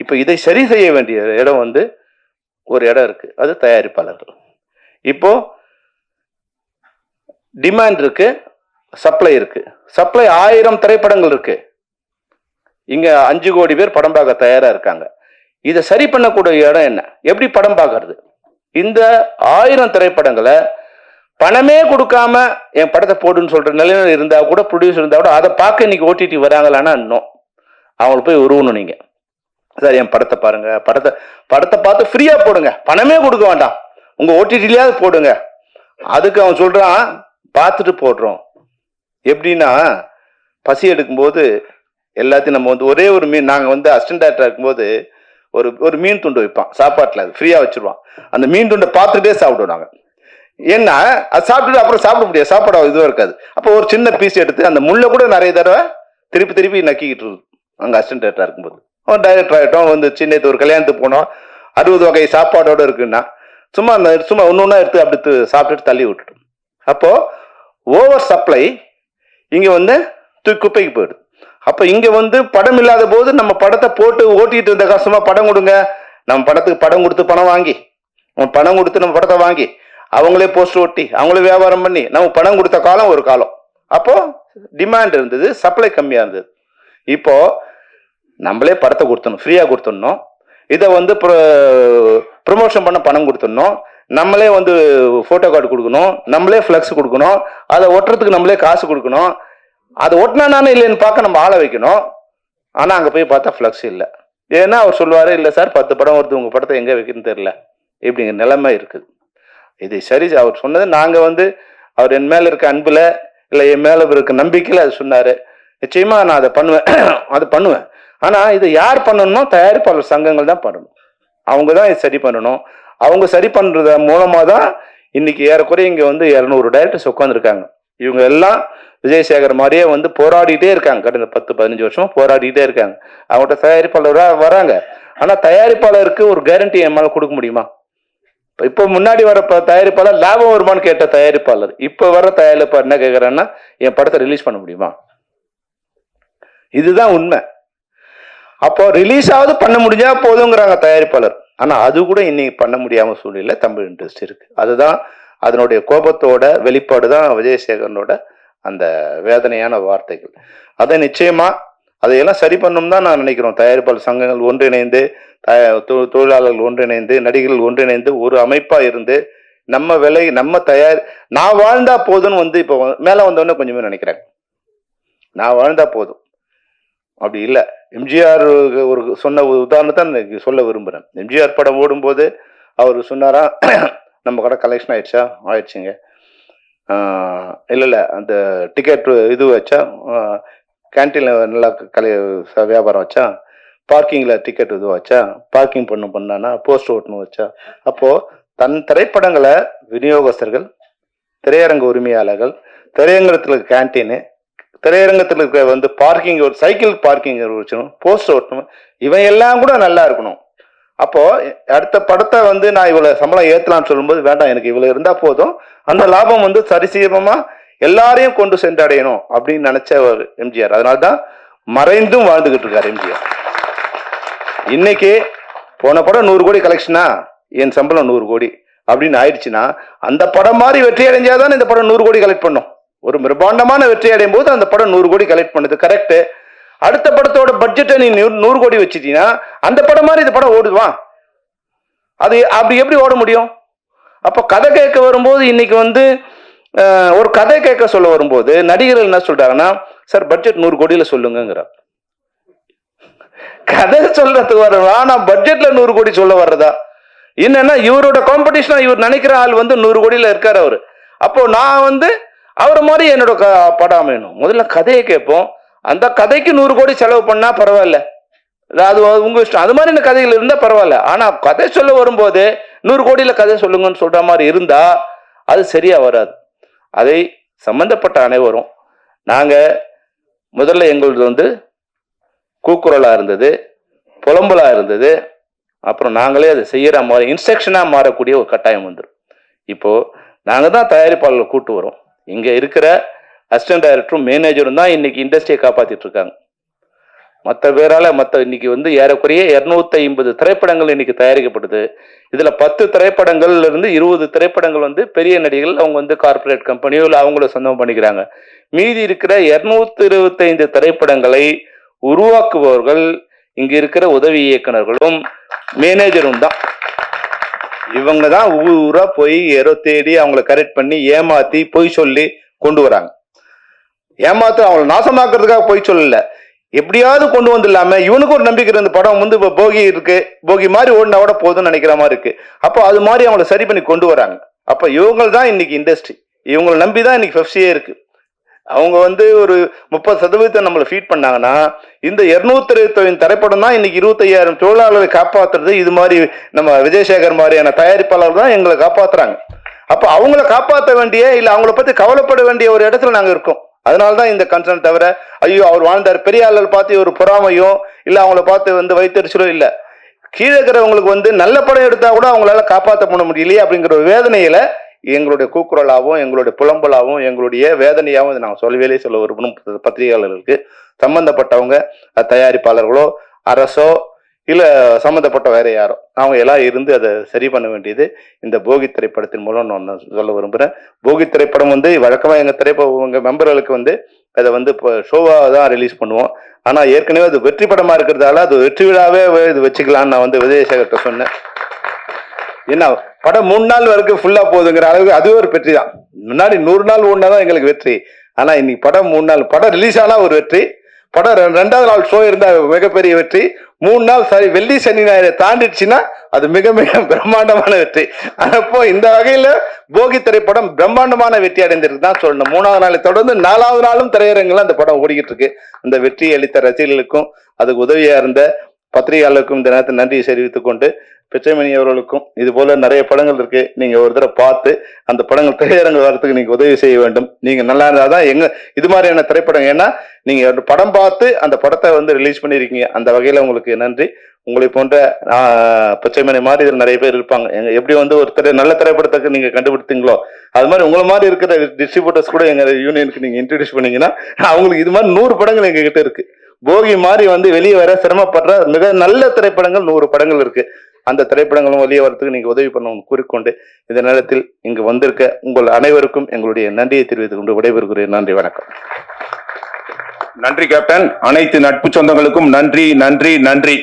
S11: இப்ப இதை சரி செய்ய வேண்டிய இடம் வந்து ஒரு இடம் இருக்கு, அது தயாரிப்பாளர்கள். இப்போ டிமாண்ட் இருக்கு, சப்ளை இருக்கு. சப்ளை 1000 திரைப்படங்கள் இருக்கு, இங்க 5 கோடி பேர் படம் பார்க்க தயாரா இருக்காங்க. இதை சரி பண்ணக்கூடிய இடம் என்ன? எப்படி படம் பார்க்கறது? இந்த 1000 திரைப்படங்களை பணமே கொடுக்காம என் படத்தை போடுன்னு சொல்ற நிலையில இருந்தா கூட, ப்ரொடியூசர் இருந்தா கூட, அதை பார்க்க இன்னைக்கு ஓடிடி வராங்களான்னா இன்னும் அவங்களுக்கு போய் உருவணும். நீங்க சார் என் படத்தை பாருங்க, படத்தை பார்த்து ஃப்ரீயா போடுங்க, பணமே கொடுக்க வேண்டாம், உங்க ஓடிடிலையாவது போடுங்க. அதுக்கு அவன் சொல்றான் பார்த்துட்டு போடுறோம். எப்படின்னா பசி எடுக்கும்போது எல்லாத்தையும் நம்ம வந்து ஒரே ஒரு மீன், நாங்கள் வந்து அசிஸ்டன்ட் டைரக்டரா இருக்கும்போது ஒரு மீன் துண்டு வைப்பான் சாப்பாட்டில், அது ஃப்ரீயா வச்சிருவான். அந்த மீன் துண்டை பார்த்துட்டே சாப்பிடுவாங்க. ஏன்னா அது சாப்பிட்டுட்டு அப்புறம் சாப்பிட முடியாது, சாப்பாடு இதுவாக இருக்காது. அப்போ ஒரு சின்ன பீஸ் எடுத்து அந்த முள்ளை கூட நிறைய தடவை திருப்பி நக்கிக்கிட்டு இருக்கும் அங்கே அசிஸ்டன்ட் டைரக்டரா இருக்கும்போது. அவன் டைரக்டர் ஆகிட்டோம், வந்து சின்ன ஒரு கல்யாணத்துக்கு போனோம், 60 வகை சாப்பாடோட இருக்குன்னா சும்மா ஒன்று ஒன்றா எடுத்து அப்படி சாப்பிட்டுட்டு தள்ளி விட்டுட்டோம். அப்போ ஓவர் சப்ளை இங்கே வந்து குப்பைக்கு போயிடுது. அப்போ இங்கே வந்து படம் இல்லாத போது நம்ம படத்தை போட்டு ஓட்டிட்டு இருந்த கஷ்டமா படம் கொடுங்க, நம்ம படத்துக்கு படம் கொடுத்து பணம் வாங்கி, பணம் கொடுத்து நம்ம படத்தை வாங்கி அவங்களே போஸ்டர் ஒட்டி அவங்களே வியாபாரம் பண்ணி நம்ம பணம் கொடுத்த காலம் ஒரு காலம். அப்போ டிமாண்ட் இருந்தது, சப்ளை கம்மியாக இருந்தது. இப்போ நம்மளே படத்தை கொடுத்துடணும், ஃப்ரீயாக கொடுத்துடணும். இதை வந்து ப்ரொமோஷன் பண்ண பணம் கொடுத்துடணும், நம்மளே வந்து ஃபோட்டோ கார்டு கொடுக்கணும், நம்மளே ஃப்ளெக்ஸ் கொடுக்கணும், அதை ஒட்டுறதுக்கு நம்மளே காசு கொடுக்கணும். அதை ஒட்டினானே இல்லைன்னு பார்க்க நம்ம ஆளை வைக்கணும். ஆனால் அங்கே போய் பார்த்தா ஃப்ளெக்ஸ் இல்லை. ஏன்னா அவர் சொல்லுவார், இல்லை சார் 10 படம் வருது, உங்கள் படத்தை எங்கே வைக்கணும்னு தெரியல, இப்படிங்கிற நிலைமை இருக்குது. இது சரி, அவர் சொன்னது நாங்கள் வந்து அவர் என் மேலே இருக்க அன்பில் இல்லை என் மேலே இருக்க நம்பிக்கையில் அது சொன்னார். நிச்சயமாக நான் அதை பண்ணுவேன். ஆனால் இது யார் பண்ணணும்னா தயாரிப்பாளர் சங்கங்கள் தான் பண்ணணும். அவங்க தான் இது சரி பண்ணணும். அவங்க சரி பண்ணுறது மூலமாக தான் இன்னைக்கு ஏறக்குறைய இங்கே வந்து 200 டைரக்டர்ஸ் உட்காந்துருக்காங்க. இவங்க எல்லாம் விஜயசேகர் மாதிரியே வந்து போராடிட்டே இருக்காங்க. கடந்த 10-15 வருஷமா போராடிட்டே இருக்காங்க. அவங்கள்ட்ட தயாரிப்பாளராக வராங்க. ஆனால் தயாரிப்பாளருக்கு ஒரு கேரண்டி எம்மால் கொடுக்க முடியுமா? இப்போ முன்னாடி வர தயாரிப்பாளர் லாபம் வருமானு கேட்ட தயாரிப்பாளர், இப்போ வர தயாரிப்பாளர் என்ன கேட்குறான்னா என் படத்தை ரிலீஸ் பண்ண முடியுமா? இதுதான் உண்மை. அப்போ ரிலீஸ் ஆகுது பண்ண முடிஞ்சா போதுங்கிறாங்க தயாரிப்பாளர். ஆனால் அது கூட இன்னைக்கு பண்ண முடியாம சூழ்நிலை தமிழ் இண்டஸ்ட்ரி இருக்கு. அதுதான் அதனுடைய கோபத்தோட வெளிப்பாடு தான் விஜயசேகரனோட அந்த வேதனையான வார்த்தைகள். அதை நிச்சயமா அதையெல்லாம் சரி பண்ணணும் தான் நான் நினைக்கிறோம். தயாரிப்பாளர் சங்கங்கள் ஒன்றிணைந்து, தொழிலாளர்கள் ஒன்றிணைந்து, நடிகர்கள் ஒன்றிணைந்து ஒரு அமைப்பா இருந்து நம்ம நான் வாழ்ந்தா போதும்னு வந்து இப்போ மேல வந்தோடனே கொஞ்சமே நினைக்கிறேன். நான் வாழ்ந்தா போதும் அப்படி இல்லை. எம்ஜிஆர் ஒரு சொன்ன உதாரணத்தை சொல்ல விரும்புகிறேன். எம்ஜிஆர் படம் ஓடும்போது அவர் சொன்னாரா, நம்ம கடை கலெக்ஷன் ஆயிடுச்சுங்க, இல்லை அந்த டிக்கெட் இது வச்சா, கேன்டீனில் நல்லா வியாபாரம் வச்சா, பார்க்கிங்கில் டிக்கெட் இது வச்சா, பார்க்கிங் பண்ணானா, போஸ்டர் ஓட்டணும் வச்சா. அப்போது தன் திரைப்படங்களை விநியோகஸ்தர்கள், திரையரங்க உரிமையாளர்கள், திரையரங்கத்தில் கேன்டீனு, திரையரங்கத்தில் இருக்க வந்து பார்க்கிங், ஒரு சைக்கிள் பார்க்கிங் வச்சணும், போஸ்டர் ஓட்டணும், இவன் எல்லாம் கூட நல்லா இருக்கணும். அப்போ அடுத்த படத்தை வந்து நான் இவ்வளவு சம்பளம் ஏற்றலாம்னு சொல்லும்போது வேண்டாம், எனக்கு இவ்வளவு இருந்தா போதும், அந்த லாபம் வந்து சரிசீரமா எல்லாரையும் கொண்டு சென்றடையணும் அப்படின்னு நினைச்ச ஒரு எம்ஜிஆர். அதனால்தான் மறைந்தும் வாழ்ந்துகிட்டு இருக்காரு எம்ஜிஆர். இன்னைக்கு போன படம் 100 கோடி கலெக்ஷனா, என் சம்பளம் 100 கோடி அப்படின்னு ஆயிடுச்சுன்னா, அந்த படம் மாதிரி வெற்றி அடைஞ்சாதான் இந்த படம் 100 கோடி கலெக்ட் பண்ணும். ஒரு பிரம்மாண்டமான வெற்றி அடையும் போது அந்த படம் 100 கோடி கலெக்ட் பண்ணுது, கரெக்ட். அடுத்த படத்தோட பட்ஜெட்டை நீ 100 கோடி வச்சுட்டீங்கன்னா அந்த படம் மாதிரி இந்த படம் ஓடுவான். அது அப்படி எப்படி ஓட முடியும்? அப்போ கதை கேட்க வரும்போது இன்னைக்கு வந்து ஒரு கதை கேட்க சொல்ல வரும்போது நடிகர்கள் என்ன சொல்றாங்கன்னா, சார் பட்ஜெட் 100 கோடியில சொல்லுங்கிறார். கதை சொல்றதுக்கு வரவா, நான் பட்ஜெட்ல 100 கோடி சொல்ல வர்றதா? என்னன்னா இவரோட காம்படிஷனா இவர் நினைக்கிற ஆள் வந்து 100 கோடியில இருக்காரு அவரு. அப்போ நான் வந்து அவரை மாதிரி என்னோட படம் அமையணும். முதல்ல கதையை கேட்போம், அந்த கதைக்கு 100 கோடி செலவு பண்ணா பரவாயில்ல, அது உங்க இஷ்டம். அது மாதிரி இந்த கதைகள் இருந்தா பரவாயில்ல. ஆனா கதை சொல்ல வரும்போது 100 கோடியில கதை சொல்லுங்கன்னு சொல்ற மாதிரி இருந்தா அது சரியா வராது. அதை சம்பந்தப்பட்ட அனைவரும், நாங்க முதல்ல எங்களது வந்து கூக்குரலா இருந்தது, புலம்பலா இருந்தது, அப்புறம் நாங்களே அதை செய்யற மாதிரி இன்ஸ்ட்ரக்ஷனா மாறக்கூடிய ஒரு கட்டாயம் வந்துடும். இப்போ நாங்க தான் தயாரிப்பாளர்களை கூட்டு வரோம். இங்க இருக்கிற அசிஸ்டன்ட் டைரக்டரும் மேனேஜரும் தான் இன்னைக்கு இண்டஸ்ட்ரியை காப்பாத்திட்டு இருக்காங்க. மற்ற பேரால இன்னைக்கு வந்து ஏறக்குறைய 250 திரைப்படங்கள் இன்னைக்கு தயாரிக்கப்படுது. இதுல 10 திரைப்படங்கள்ல இருந்து 20 திரைப்படங்கள் வந்து பெரிய நடிகர்கள், அவங்க வந்து கார்பரேட் கம்பெனியோ இல்லை அவங்கள சொந்தம் பண்ணிக்கிறாங்க. மீதி இருக்கிற 225 திரைப்படங்களை உருவாக்குபவர்கள் இங்க இருக்கிற உதவி இயக்குனர்களும் மேனேஜரும் தான். இவங்க தான் ஊரா போய் யாரோ தேடி அவங்கள கரெக்ட் பண்ணி ஏமாத்தி பொய் சொல்லி கொண்டு வராங்க. ஏமாத்து அவங்களை நாசமாக்குறதுக்காக பொய் சொல்லல, எப்படியாவது கொண்டு வந்துடலாம. இவனுக்கு ஒரு நம்பிக்கை இருந்த படம் வந்து இப்போ போகி இருக்கு, போகி மாதிரி ஓடினா கூட போதும்னு நினைக்கிற மாதிரி இருக்கு. அப்போ அது மாதிரி அவங்கள சரி பண்ணி கொண்டு வராங்க. அப்ப இவங்க தான் இன்னைக்கு இண்டஸ்ட்ரி, இவங்களை நம்பி தான் இன்னைக்கு பெப்சியே இருக்கு. அவங்க வந்து ஒரு 30% நம்மளை ஃபீட் பண்ணாங்கன்னா இந்த 229 திரைப்படம் தான் இன்னைக்கு 25,000 தொழிலாளர்களை காப்பாத்துறது. இது மாதிரி நம்ம விஜயசேகர் மாதிரியான தயாரிப்பாளர்கள் தான் எங்களை காப்பாத்துறாங்க. அப்ப அவங்கள காப்பாற்ற வேண்டிய இல்ல அவங்கள பத்தி கவலைப்பட வேண்டிய ஒரு இடத்துல நாங்க இருக்கோம். அதனாலதான் இந்த கன்சர்ன் தவிர ஐயோ அவர் வாழ்ந்தார் பெரிய ஆளுகள் பார்த்து ஒரு பொறாமையோ இல்ல அவங்கள பார்த்து வந்து வைத்தறிச்சலோ இல்ல. கீழே இருக்கிறவங்களுக்கு வந்து நல்ல படம் எடுத்தா கூட அவங்களால காப்பாற்ற பண்ண முடியலையே அப்படிங்கிற ஒரு வேதனையில எங்களுடைய கூக்குரலாகவும் எங்களுடைய புலம்பலாகவும் எங்களுடைய வேதனையாகவும் நாங்கள் சொல்லவே சொல்ல விரும்பணும். பத்திரிகையாளர்களுக்கு சம்பந்தப்பட்டவங்க தயாரிப்பாளர்களோ அரசோ இல்ல சம்பந்தப்பட்ட வேற யாரோ அவங்க எல்லாம் இருந்து அதை சரி பண்ண வேண்டியது இந்த போகி திரைப்படத்தின் மூலம் நான் சொல்ல விரும்புகிறேன். போகி திரைப்படம் வந்து வழக்கமாக எங்கள் மெம்பர்களுக்கு வந்து அதை வந்து இப்போ ஷோவாக தான் ரிலீஸ் பண்ணுவோம். ஆனால் ஏற்கனவே அது வெற்றி படமாக இருக்கிறதால அது வெற்றி விழாவே இது வச்சுக்கலான்னு நான் வந்து விஜயசேகர்கிட்ட சொன்னேன். என்ன படம் 3 நாள் வரைக்கும் ஃபுல்லாக போகுதுங்கிற அளவுக்கு அதுவே ஒரு வெற்றி தான். முன்னாடி 100 நாள் ஓடினா தான் எங்களுக்கு வெற்றி. ஆனால் இன்னைக்கு படம் 3 நாள் படம் ரிலீஸ் ஆனால் ஒரு வெற்றி, படம் 2வது நாள் ஷோ இருந்தால் மிகப்பெரிய வெற்றி, 3 நாள் சரி வெள்ளி சனி ஞாயிறு தாண்டிடுச்சுன்னா அது மிக மிக பிரம்மாண்டமான வெற்றி. அப்போ இந்த வகையில போகி திரைப்படம் பிரம்மாண்டமான வெற்றி அடைந்திருக்கு தான் சொல்லணும். 3வது நாளை தொடர்ந்து 4வது நாளும் திரையரங்குல அந்த படம் ஓடிக்கிட்டு இருக்கு. இந்த வெற்றி அளித்த ரசிகர்களுக்கும் அதுக்கு உதவியா இருந்த பத்திரிகையாளருக்கும் இந்த நேரத்தை நன்றி தெரிவித்துக் கொண்டு பிச்சைமணி அவர்களுக்கும் இது போல நிறைய படங்கள் இருக்கு, நீங்க ஒரு தடவை பார்த்து அந்த படங்கள் திரையரங்கு வரத்துக்கு நீங்க உதவி செய்ய வேண்டும். நீங்க நல்லா இருந்தாதான் எங்க இது மாதிரியான திரைப்படம், ஏன்னா நீங்க படம் பார்த்து அந்த படத்தை வந்து ரிலீஸ் பண்ணிருக்கீங்க. அந்த வகையில உங்களுக்கு நன்றி. உங்களை போன்ற பிச்சைமணி மாதிரி இதில் நிறைய பேர் இருப்பாங்க. எப்படி வந்து ஒரு நல்ல திரைப்படத்துக்கு நீங்க கண்டுபிடித்தீங்களோ அது மாதிரி உங்களை மாதிரி இருக்கிற டிஸ்ட்ரிபியூட்டர்ஸ் கூட எங்க யூனியனுக்கு நீங்க இன்ட்ரடியூஸ் பண்ணீங்கன்னா அவங்களுக்கு இது மாதிரி 100 படங்கள் எங்க கிட்ட இருக்கு. போகி மாதிரி வந்து வெளியே வர சிரமப்படுற மிக நல்ல திரைப்படங்கள் 100 படங்கள் இருக்கு. அந்த திரைப்படங்களும் வெளியே வரத்துக்கு நீங்க உதவி பண்ணணும் கூறிக்கொண்டு இந்த நேரத்தில் இங்கு வந்திருக்க உங்கள் அனைவருக்கும் எங்களுடைய நன்றியை தெரிவித்துக் கொண்டு விடைபெறுகிறேன். நன்றி, வணக்கம்.
S1: நன்றி கேப்டன். அனைத்து நட்பு சொந்தங்களுக்கும் நன்றி நன்றி நன்றி.